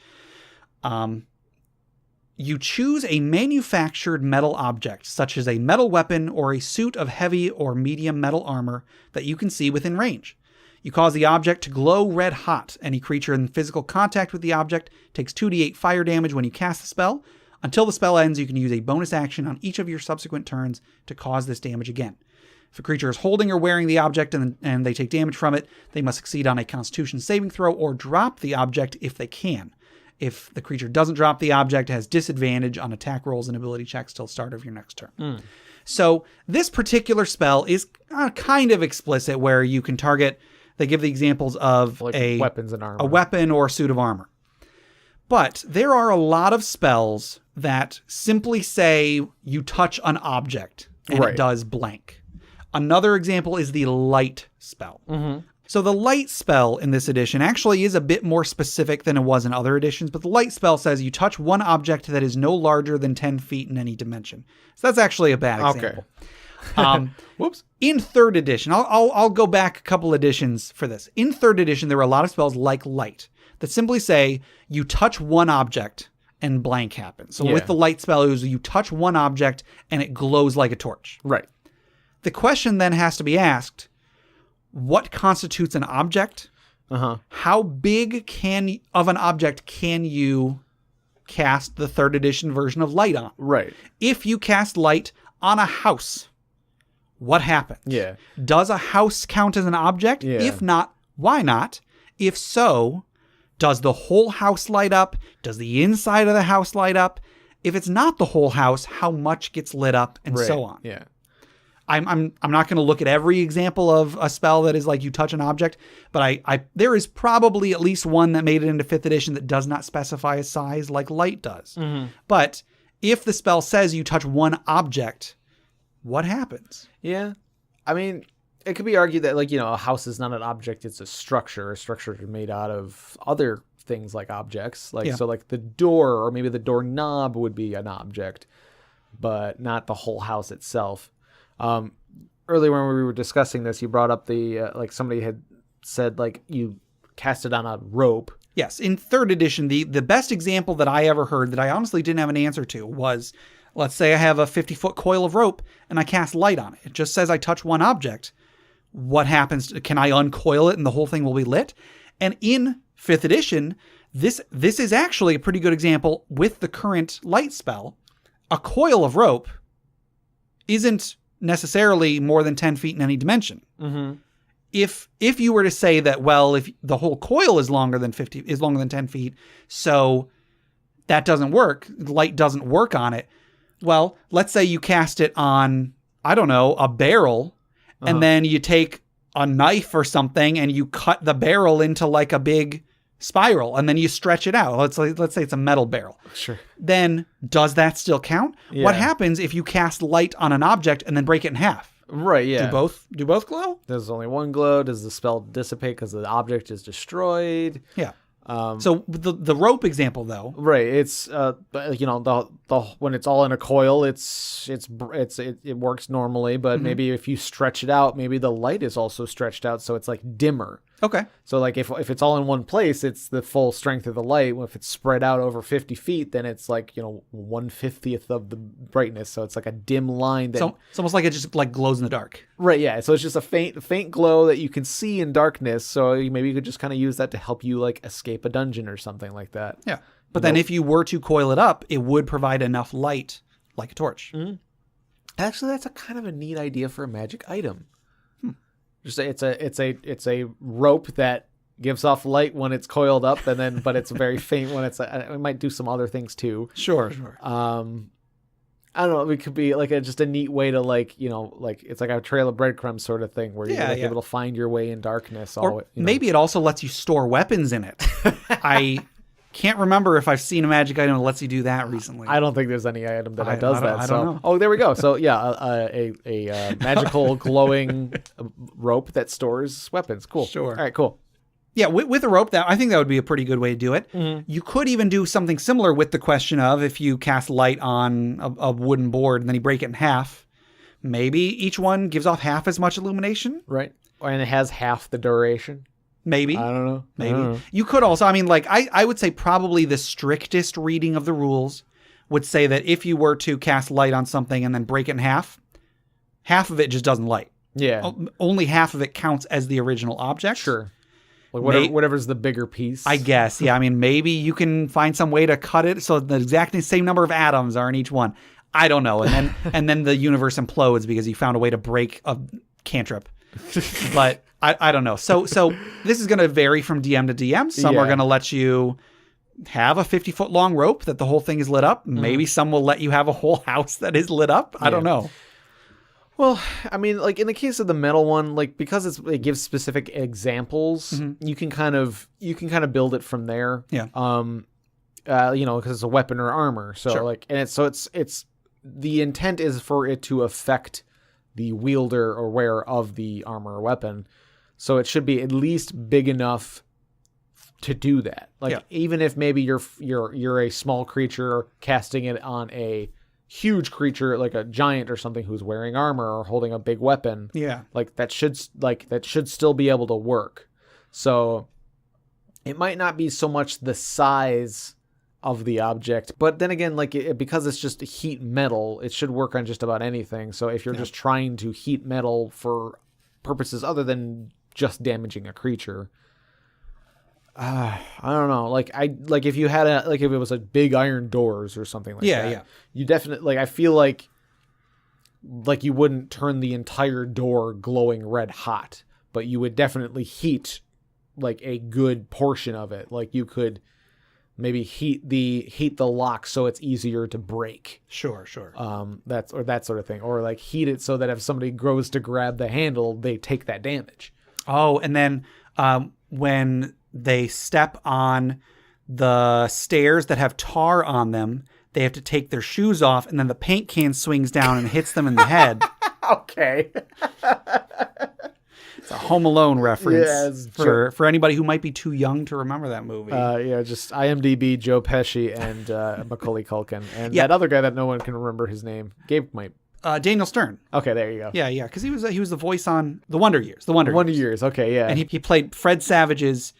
You choose a manufactured metal object, such as a metal weapon or a suit of heavy or medium metal armor that you can see within range. You cause the object to glow red hot. Any creature in physical contact with the object takes 2d8 fire damage when you cast the spell. Until the spell ends, you can use a bonus action on each of your subsequent turns to cause this damage again. If a creature is holding or wearing the object and they take damage from it, they must succeed on a Constitution saving throw or drop the object if they can. If the creature doesn't drop the object, it has disadvantage on attack rolls and ability checks till the start of your next turn. So this particular spell is kind of explicit, where you can target, they give the examples of like weapons and armor. A weapon or a suit of armor. But there are a lot of spells that simply say you touch an object and it does blank. Another example is the light spell. So the light spell in this edition actually is a bit more specific than it was in other editions, but the light spell says you touch one object that is no larger than 10 feet in any dimension. So that's actually a bad example. Whoops. In 3rd edition, I'll go back a couple editions for this. In 3rd edition, there were a lot of spells like light that simply say you touch one object and blank happens. So with the light spell, it was you touch one object and it glows like a torch. Right. The question then has to be asked, what constitutes an object? How big of an object can you cast the 3rd edition version of light on? Right. If you cast light on a house, what happens? Yeah. Does a house count as an object? Yeah. If not, why not? If so, does the whole house light up? Does the inside of the house light up? If it's not the whole house, how much gets lit up and so on? Yeah. I'm not going to look at every example of a spell that is like you touch an object, but there is probably at least one that made it into 5th edition that does not specify a size like light does. But if the spell says you touch one object, what happens? Yeah. I mean, it could be argued that, like, a house is not an object, it's a structure. A structure is made out of other things like objects. So like the door, or maybe the doorknob would be an object, but not the whole house itself. Earlier when we were discussing this, you brought up the, like somebody had said, like, you cast it on a rope. Yes. In 3rd edition, the best example that I ever heard that I honestly didn't have an answer to was, let's say I have a 50-foot coil of rope and I cast light on it. It just says I touch one object. What happens? Can I uncoil it and the whole thing will be lit? And in 5th edition, this is actually a pretty good example with the current light spell. A coil of rope isn't necessarily more than 10 feet in any dimension. If you were to say that, well, if the whole coil is longer than 10 feet, so that doesn't work, light doesn't work on it. Well, let's say you cast it on, I don't know, a barrel, and then you take a knife or something and you cut the barrel into like a big spiral, and then you stretch it out. Let's say it's a metal barrel. Sure. Then does that still count? Yeah. What happens if you cast light on an object and then break it in half? Right, yeah. Do both glow? There's only one glow. Does the spell dissipate because the object is destroyed? Yeah. So the rope example though, Right. It's the when it's all in a coil, it works normally, but maybe if you stretch it out, maybe the light is also stretched out, so it's like dimmer. okay, So like if it's all in one place, it's the full strength of the light. If it's spread out over 50 feet, then it's like 1/50th of the brightness. So it's like a dim line that. so it's almost like it just like glows in the dark. Right. Yeah. So it's just a faint glow that you can see in darkness. So maybe you could just kind of use that to help you like escape a dungeon or something like that. Yeah, but then if you were to coil it up, it would provide enough light, like a torch. Mm-hmm. Actually, that's a kind of a neat idea for a magic item. Just it's a rope that gives off light when it's coiled up, and then but it's very faint when it might do some other things too. Sure. I don't know. It could be like just a neat way to like it's like a trail of breadcrumbs sort of thing where you're able to find your way in darkness. Or maybe it also lets you store weapons in it. I can't remember if I've seen a magic item that lets you do that recently. I don't think there's any item that does that. I don't know. Oh, there we go. So yeah, a magical glowing rope that stores weapons. Cool. Sure. All right. Cool. Yeah, with a rope, I think that would be a pretty good way to do it. Mm-hmm. You could even do something similar with the question of if you cast light on a wooden board and then you break it in half, maybe each one gives off half as much illumination. Right. And it has half the duration. Maybe. I don't know. Maybe. You could also, I would say probably the strictest reading of the rules would say that if you were to cast light on something and then break it in half of it just doesn't light. Yeah. Only half of it counts as the original object. Sure. Like whatever's the bigger piece. I guess. Yeah. Maybe you can find some way to cut it so the exact same number of atoms are in each one. I don't know. And then the universe implodes because you found a way to break a cantrip. But I don't know. So this is going to vary from DM to DM. Some are going to let you have a 50-foot long rope that the whole thing is lit up. Maybe some will let you have a whole house that is lit up. I don't know. Well, like in the case of the metal one, like because it gives specific examples, you can kind of build it from there. Yeah. Because it's a weapon or armor. So sure. It's the intent is for it to affect the wielder or wearer of the armor or weapon. So it should be at least big enough to do that. Like even if maybe you're a small creature casting it on a huge creature like a giant or something who's wearing armor or holding a big weapon. Yeah. That should still be able to work. So it might not be so much the size of the object, but then again, because it's just heat metal, it should work on just about anything. So if you're just trying to heat metal for purposes other than just damaging a creature, I don't know. If you had if it was big iron doors or something like that. Yeah. You definitely I feel like you wouldn't turn the entire door glowing red hot, but you would definitely heat a good portion of it. Like you could maybe heat the lock so it's easier to break. Sure. That sort of thing, or heat it so that if somebody goes to grab the handle, they take that damage. Oh, and then when they step on the stairs that have tar on them, they have to take their shoes off, and then the paint can swings down and hits them in the head. Okay. It's a Home Alone reference yeah, for anybody who might be too young to remember that movie. Just IMDb, Joe Pesci, and Macaulay Culkin. And that other guy that no one can remember his name. Gabe might. Daniel Stern. Okay, there you go. Yeah, because he was the voice on The Wonder Years. The Wonder Years. Okay, yeah. And he played Fred Savage's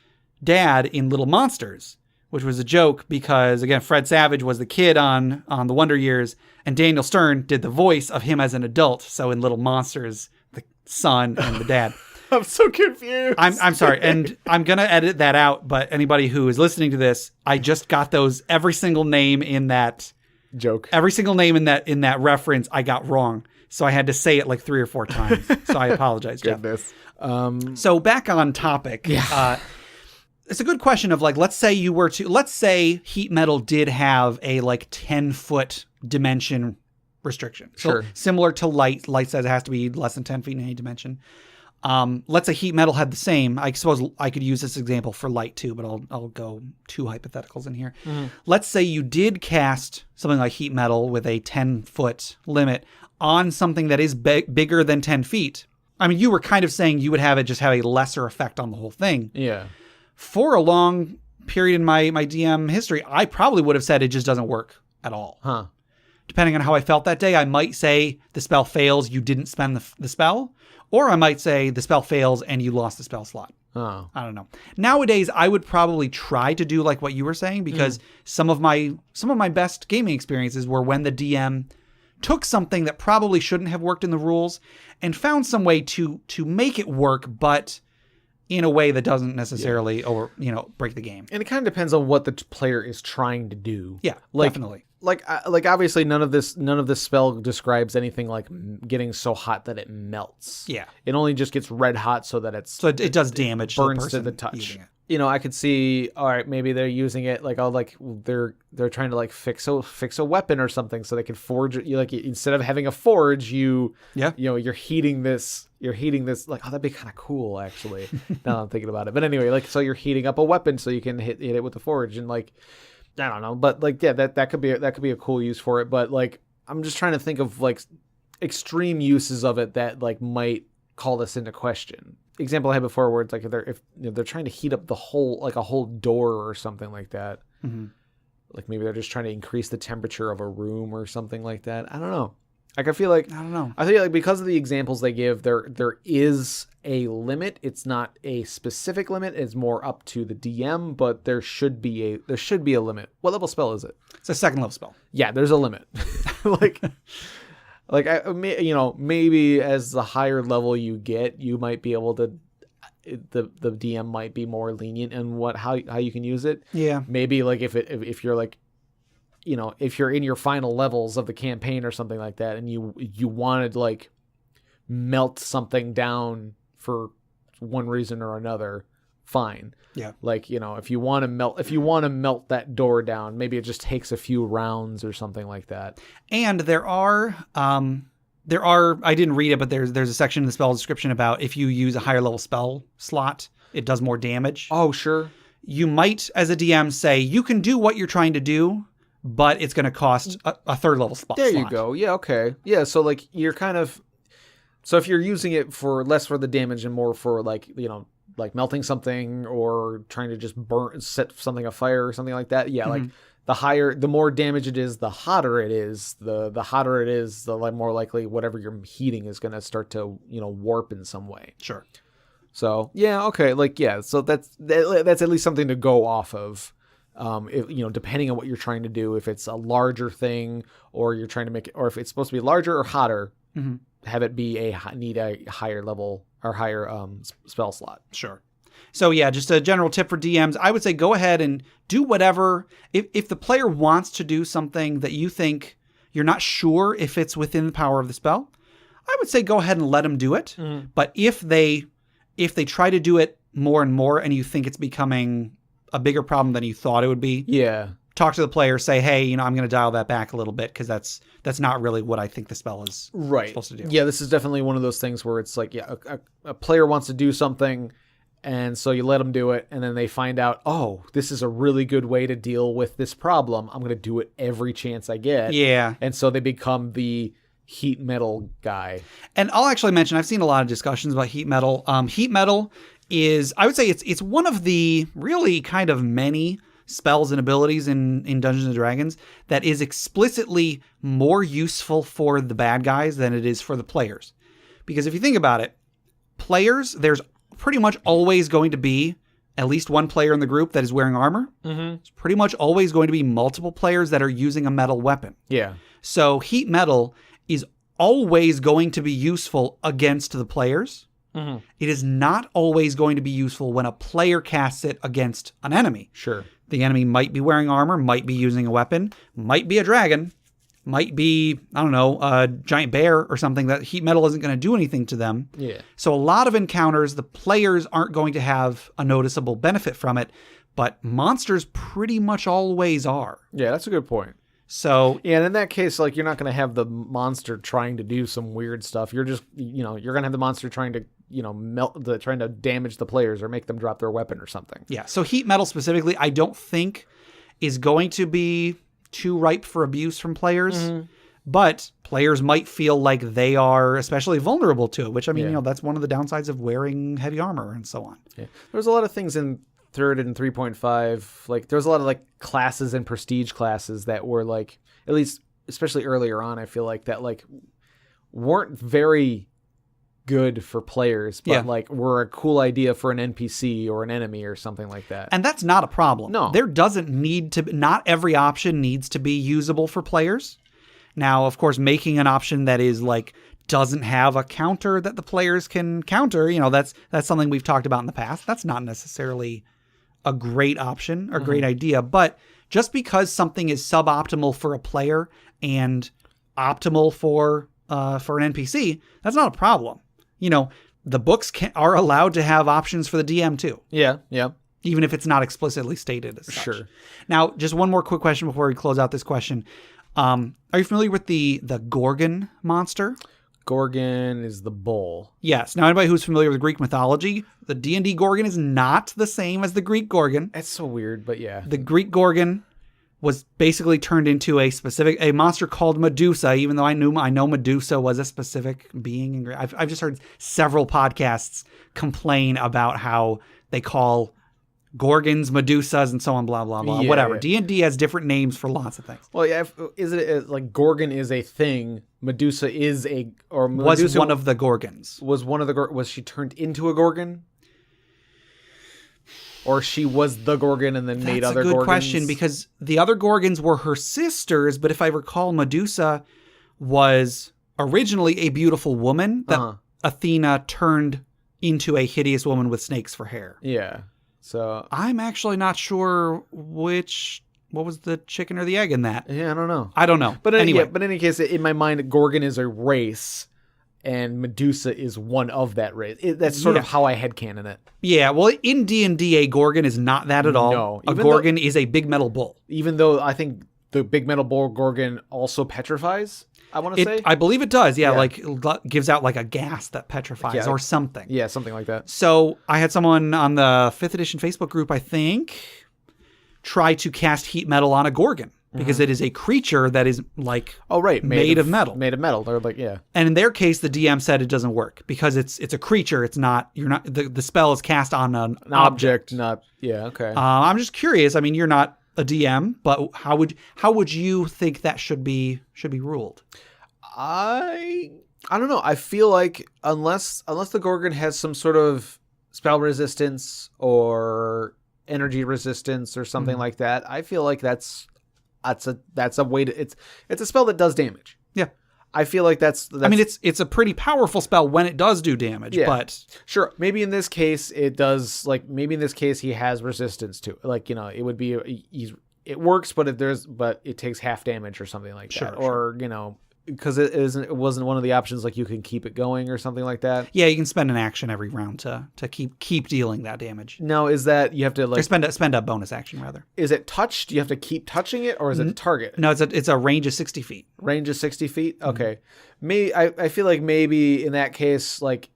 dad in Little Monsters, which was a joke because, again, Fred Savage was the kid on The Wonder Years, and Daniel Stern did the voice of him as an adult. So in Little Monsters, the son and the dad. I'm so confused. I'm sorry, and I'm gonna edit that out. But anybody who is listening to this, I just got every single name in that joke, every single name in that reference, I got wrong. So I had to say it 3 or 4 times. So I apologize, Jeff. So back on topic. Yeah. It's a good question of let's say heat metal did have a 10-foot dimension restriction. Sure. So similar to light. Light says it has to be less than 10 feet in any dimension. Let's say heat metal had the same. I suppose I could use this example for light too, but I'll go 2 hypotheticals in here. Mm-hmm. Let's say you did cast something like heat metal with a 10-foot limit on something that is bigger than 10 feet. You were kind of saying you would have it just have a lesser effect on the whole thing. Yeah. For a long period in my DM history, I probably would have said it just doesn't work at all. Huh. Depending on how I felt that day, I might say the spell fails, you didn't spend the spell. Or I might say the spell fails and you lost the spell slot. Oh. I don't know. Nowadays, I would probably try to do like what you were saying, because some of my best gaming experiences were when the DM took something that probably shouldn't have worked in the rules and found some way to make it work, but in a way that doesn't necessarily break the game. And it kind of depends on what the player is trying to do. Yeah, like, definitely. Like obviously none of this spell describes anything like getting so hot that it melts. Yeah. It only just gets red hot so that it does damage, burns to the touch. I could see, all right, maybe they're using it like they're trying to like fix a weapon or something so they can forge it. Instead of having a forge, you're heating this like, oh, that'd be kind of cool actually. Now that I'm thinking about it. But anyway, so you're heating up a weapon so you can hit it with the forge, and like, I don't know, but like, yeah, that could be a cool use for it. But like, I'm just trying to think of like extreme uses of it that like might call this into question. Example I had before where it's like if they're trying to heat up a whole door or something like that. Mm-hmm. Like maybe they're just trying to increase the temperature of a room or something like that. I don't know. Like I feel like because of the examples they give, there is a limit. It's not a specific limit. It's more up to the DM, but there should be a limit. What level spell is it? It's a 2nd level spell. Yeah, there's a limit. Maybe as the higher level you get, you might be able to. The DM might be more lenient in how you can use it. Yeah. Maybe like if you're like, if you're in your final levels of the campaign or something like that, and you wanted like melt something down for one reason or another, fine. Yeah. Like, if you want to melt that door down, maybe it just takes a few rounds or something like that. And there are, I didn't read it, but there's a section in the spell description about if you use a higher level spell slot, it does more damage. Oh, sure. You might, as a DM, say you can do what you're trying to do, but it's going to cost a 3rd level spot. There you go. Yeah, okay. Yeah, so like you're kind of... So if you're using it for less for the damage and more for like, like melting something or trying to just set something afire or something like that, yeah, like the more damage it is, the hotter it is. The hotter it is, the more likely whatever you're heating is going to start to, warp in some way. Sure. So, yeah, okay. Like, yeah, so that's at least something to go off of. Depending on what you're trying to do, if it's a larger thing or you're trying to make it, or if it's supposed to be larger or hotter, have it be need a higher level or higher spell slot. Sure. So yeah, just a general tip for DMs. I would say go ahead and do whatever. If the player wants to do something that you think you're not sure if it's within the power of the spell, I would say go ahead and let them do it. Mm-hmm. But if they try to do it more and more and you think it's becoming a bigger problem than you thought it would be, talk to the player, say, hey, I'm going to dial that back a little bit because that's not really what I think the spell is supposed to do. Yeah, this is definitely one of those things where it's like, yeah, a player wants to do something, and so you let them do it, and then they find out, oh, this is a really good way to deal with this problem. I'm going to do it every chance I get. Yeah. And so they become the heat metal guy. And I'll actually mention, I've seen a lot of discussions about heat metal. Heat metal is, I would say it's one of the really kind of many spells and abilities in Dungeons and Dragons that is explicitly more useful for the bad guys than it is for the players. Because if you think about it, players, there's pretty much always going to be at least one player in the group that is wearing armor. Mm-hmm. It's pretty much always going to be multiple players that are using a metal weapon. Yeah. So heat metal is always going to be useful against the players. Mm-hmm. It is not always going to be useful when a player casts it against an enemy. Sure. The enemy might be wearing armor, might be using a weapon, might be a dragon, might be, I don't know, a giant bear or something that heat metal isn't going to do anything to them. Yeah. So a lot of encounters, the players aren't going to have a noticeable benefit from it, but monsters pretty much always are. Yeah, that's a good point. So yeah, and in that case, like you're not going to have the monster trying to do some weird stuff. You're just, you're going to have the monster trying to, trying to damage the players or make them drop their weapon or something. Yeah. So heat metal specifically, I don't think is going to be too ripe for abuse from players, but players might feel like they are especially vulnerable to it, which I mean, that's one of the downsides of wearing heavy armor and so on. Yeah. There's a lot of things in 3rd and 3.5, like there's a lot of like classes and prestige classes that were like, at least especially earlier on, I feel like that like weren't very good for players, but like were a cool idea for an NPC or an enemy or something like that. And that's not a problem. No. There doesn't need to, not every option needs to be usable for players. Now, of course, making an option that is like, doesn't have a counter that the players can counter, you know, that's something we've talked about in the past. That's not necessarily a great option or great idea, but just because something is suboptimal for a player and optimal for an NPC, that's not a problem. You know, the books are allowed to have options for the DM too. Yeah. Even if it's not explicitly stated as such. Sure. Now, just one more quick question before we close out this question. Are you familiar with the Gorgon monster? Gorgon is the bull. Yes. Now, anybody who's familiar with Greek mythology, the D&D Gorgon is not the same as the Greek Gorgon. That's so weird, but yeah. The Greek Gorgon was basically turned into a monster called Medusa, even though I know Medusa was a specific being. In Greek. I've just heard several podcasts complain about how they call Gorgons, Medusas, and so on, blah, blah, blah, whatever. Yeah. D&D has different names for lots of things. Well, yeah, is it like Gorgon is a thing, Medusa is Medusa was one of the Gorgons. Was she turned into a Gorgon? Or she was the Gorgon and then made other Gorgons? That's a good question, because the other Gorgons were her sisters, but if I recall, Medusa was originally a beautiful woman that Athena turned into a hideous woman with snakes for hair. Yeah. So I'm actually not sure what was the chicken or the egg in that. Yeah, I don't know. But anyway. But in any case, in my mind, Gorgon is a race, and Medusa is one of that race. That's sort of how I headcanon it. Yeah, well, in D&D, a Gorgon is not that at all. No. A Gorgon is a big metal bull. Even though I think the big metal bull Gorgon also petrifies, I want to say. I believe it does, like it gives out like a gas that petrifies or something. Yeah, something like that. So I had someone on the 5th edition Facebook group, I think, try to cast heat metal on a Gorgon. Because it is a creature that is like made of metal. Made of metal. They're like, yeah. And in their case, the DM said it doesn't work because it's a creature. It's not, the spell is cast on an object. Not, yeah, okay. I'm just curious. I mean, you're not a DM, but how would you think that should be ruled? I don't know. I feel like unless the Gorgon has some sort of spell resistance or energy resistance or something like that, I feel like that's a way to it's a spell that does damage. Yeah. I feel like that's I mean, it's a pretty powerful spell when it does do damage, but sure, maybe in this case it does, like maybe in this case he has resistance to it. Like, you know, it would be it works, but it takes half damage or something like that. Or, you know, because it wasn't one of the options, like you can keep it going or something like that. Yeah, you can spend an action every round to keep dealing that damage. Now, is that you have to like or spend a bonus action rather? Is it touched? Do you have to keep touching it, or is it a target? No, it's a range of 60 feet. Range of 60 feet. Okay, I feel like maybe in that case, like,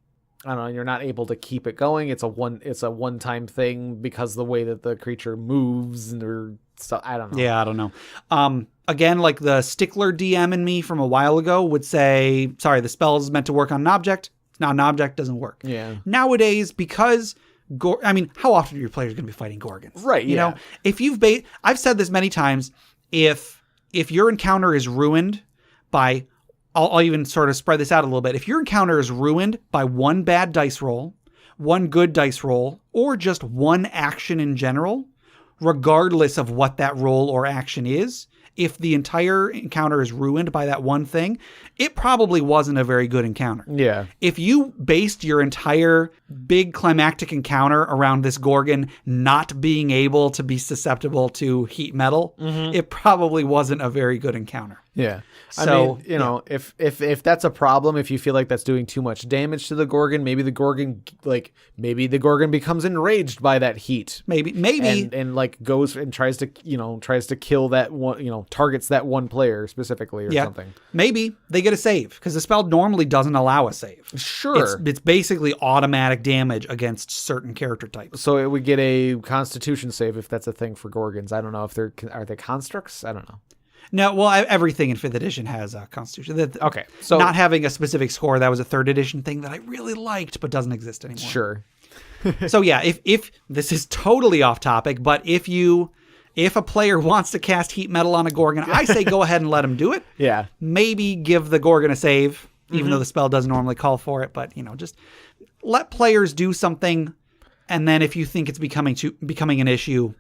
I don't know, you're not able to keep it going. It's a one-time thing because the way that the creature moves or stuff. I don't know. Yeah, I don't know. Again, like the stickler DM in me from a while ago would say, sorry, the spell is meant to work on an object. It's not an object, doesn't work. Yeah. Nowadays, because I mean, how often are your players going to be fighting Gorgons? Right. You know, if I've said this many times. If your encounter is ruined by, I'll even sort of spread this out a little bit. If your encounter is ruined by one bad dice roll, one good dice roll, or just one action in general, regardless of what that roll or action is, if the entire encounter is ruined by that one thing, it probably wasn't a very good encounter. Yeah. If you based your entire big climactic encounter around this Gorgon not being able to be susceptible to heat metal, it probably wasn't a very good encounter. Yeah. So, I mean, you know, if that's a problem, if you feel like that's doing too much damage to the Gorgon, maybe the Gorgon becomes enraged by that heat. Maybe. And like goes and tries to kill that one, you know, targets that one player specifically or something. Maybe they get a save because the spell normally doesn't allow a save. Sure. It's basically automatic damage against certain character types. So it would get a Constitution save if that's a thing for Gorgons. I don't know if are they constructs? I don't know. No, well, everything in 5th edition has a Constitution. Okay, so not having a specific score, that was a 3rd edition thing that I really liked, but doesn't exist anymore. Sure. So yeah, if this is totally off topic, but if a player wants to cast heat metal on a Gorgon, I say go ahead and let him do it. Yeah. Maybe give the Gorgon a save, even though the spell doesn't normally call for it. But just let players do something, and then if you think it's becoming an issue,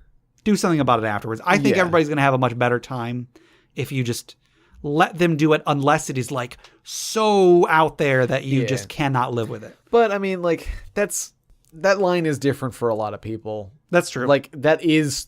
do something about it afterwards. I think everybody's going to have a much better time if you just let them do it, unless it is like so out there that you just cannot live with it. But I mean, like that line is different for a lot of people. That's true. Like that is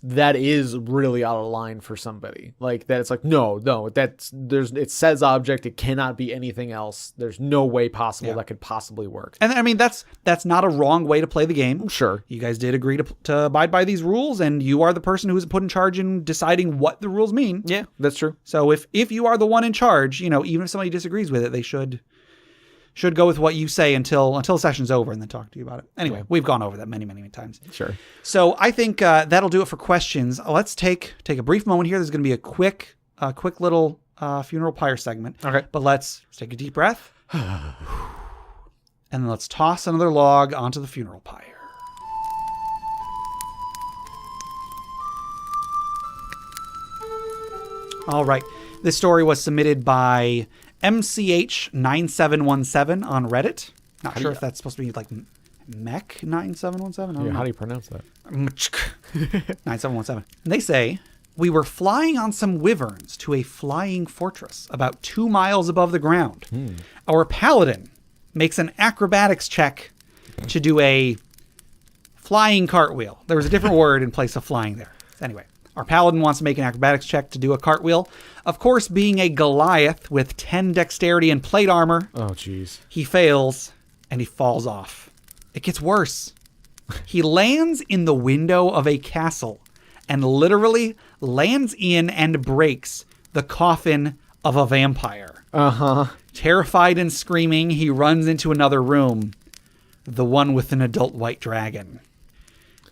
really out of line for somebody. Like that, it's like no, it says object. It cannot be anything else. There's no way possible that could possibly work. And I mean that's not a wrong way to play the game. Sure, you guys did agree to abide by these rules, and you are the person who's put in charge in deciding what the rules mean. Yeah, that's true. So if you are the one in charge, even if somebody disagrees with it, they should go with what you say until session's over and then talk to you about it. Anyway, we've gone over that many, many, many times. Sure. So I think that'll do it for questions. Let's take a brief moment here. There's going to be a quick little funeral pyre segment. Okay. But let's take a deep breath. And then let's toss another log onto the funeral pyre. All right. This story was submitted by MCH9717 on Reddit. Not sure if that's supposed to be like Mech9717. Yeah, how do you pronounce that? 9717. And they say, we were flying on some wyverns to a flying fortress about 2 miles above the ground. Our paladin makes an acrobatics check to do a flying cartwheel. There was a different word in place of flying there. Anyway. Our paladin wants to make an acrobatics check to do a cartwheel. Of course, being a Goliath with 10 dexterity and plate armor, he fails and he falls off. It gets worse. He lands in the window of a castle and literally lands in and breaks the coffin of a vampire. Terrified and screaming, he runs into another room, the one with an adult white dragon.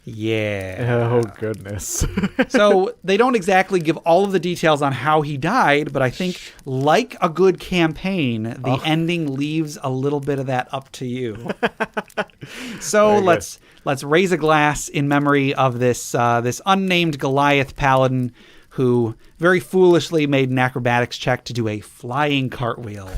Yeah. Oh, goodness. So they don't exactly give all of the details on how he died, but I think like a good campaign, the ending leaves a little bit of that up to you. So let's raise a glass in memory of this unnamed Goliath paladin who very foolishly made an acrobatics check to do a flying cartwheel.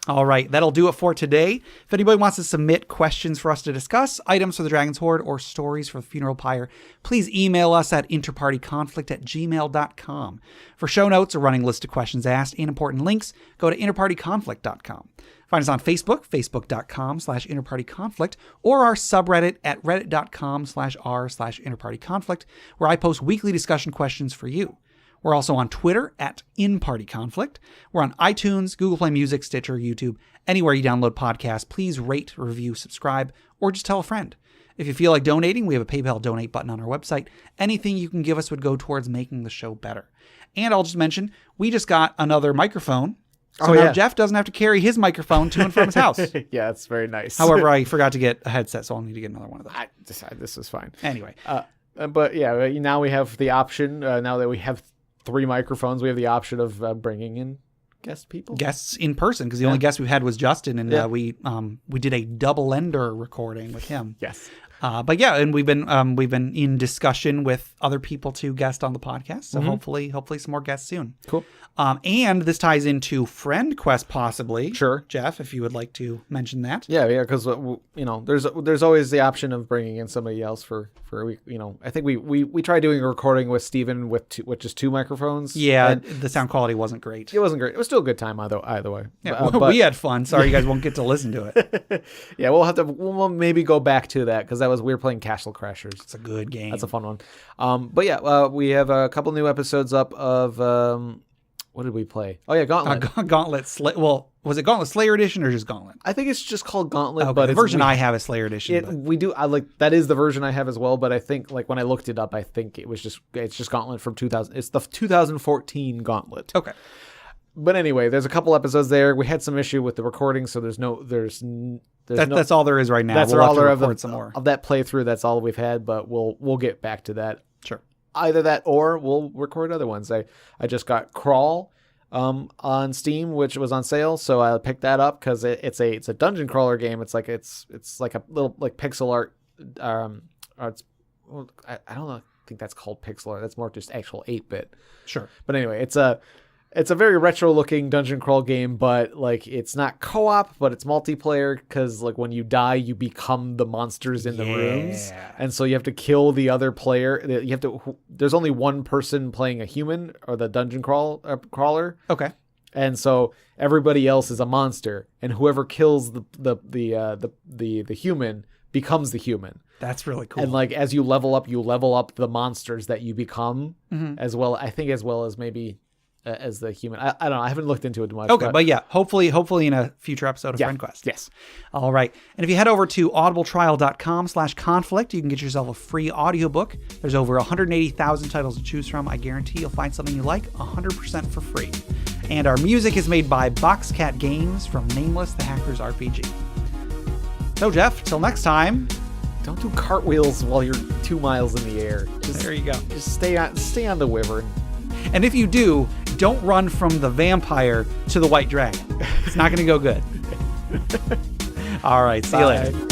All right, that'll do it for today. If anybody wants to submit questions for us to discuss, items for the Dragon's Horde, or stories for the Funeral Pyre, please email us at interpartyconflict@gmail.com. For show notes, a running list of questions asked, and important links, go to interpartyconflict.com. Find us on Facebook, facebook.com/interpartyconflict, or our subreddit at reddit.com/r/interpartyconflict, where I post weekly discussion questions for you. We're also on Twitter at InPartyConflict. We're on iTunes, Google Play Music, Stitcher, YouTube, anywhere you download podcasts. Please rate, review, subscribe, or just tell a friend. If you feel like donating, we have a PayPal donate button on our website. Anything you can give us would go towards making the show better. And I'll just mention, we just got another microphone. So now Jeff doesn't have to carry his microphone to and from his house. Yeah, that's very nice. However, I forgot to get a headset, so I'll need to get another one of those. I decided this is fine. Anyway. But yeah, now we have the option, now that we have 3 microphones, we have the option of bringing in guests in person, because the only guest we had was Justin, and we did a double ender recording with him. Yes. But yeah, and we've been in discussion with other people to guest on the podcast, so hopefully some more guests soon. Cool. And this ties into Friend Quest possibly. Sure, Jeff, if you would like to mention that. Yeah, because there's always the option of bringing in somebody else for a week. I think we tried doing a recording with Steven with just 2 microphones. Yeah, the sound quality wasn't great. It wasn't great. It was still a good time either way. Yeah, we had fun. Sorry, you guys won't get to listen to it. Yeah, we'll maybe go back to that, because we were playing Castle Crashers. It's a good game. That's a fun one. But yeah, we have a couple new episodes up of what did we play? Oh yeah, Gauntlet. Gauntlet. Was it Gauntlet Slayer Edition or just Gauntlet? I think it's just called Gauntlet. Okay, but the version I have is Slayer Edition. We do. I like that is the version I have as well. But I think when I looked it up, I think it's just Gauntlet from 2000. It's the 2014 Gauntlet. Okay. But anyway, there's a couple episodes there. We had some issue with the recording, so that's all there is right now. That's we'll all there of some more of that playthrough. That's all we've had, but we'll get back to that. Sure. Either that or we'll record other ones. I just got Crawl, on Steam, which was on sale. So I picked that up because it's a dungeon crawler game. It's like a little like pixel art. I don't know. I think that's called pixel art. That's more just actual 8-bit. Sure. But anyway, it's a very retro looking dungeon crawl game, but like it's not co-op, but it's multiplayer because like when you die, you become the monsters in the rooms, and so you have to kill the other player. There's only one person playing a human or the dungeon crawler. Okay. And so everybody else is a monster, and whoever kills the human becomes the human. That's really cool. And like as you level up the monsters that you become as well. I think as well as maybe as the human. I don't know. I haven't looked into it much. Okay, but yeah, hopefully in a future episode of FriendQuest. Yes. All right. And if you head over to audibletrial.com/conflict, you can get yourself a free audiobook. There's over 180,000 titles to choose from. I guarantee you'll find something you like 100% for free. And our music is made by Boxcat Games from Nameless the Hacker's RPG. So Jeff, till next time. Don't do cartwheels while you're 2 miles in the air. There you go. Just stay on the wyvern. And if you do, don't run from the vampire to the white dragon. It's not going to go good. All right. See you later.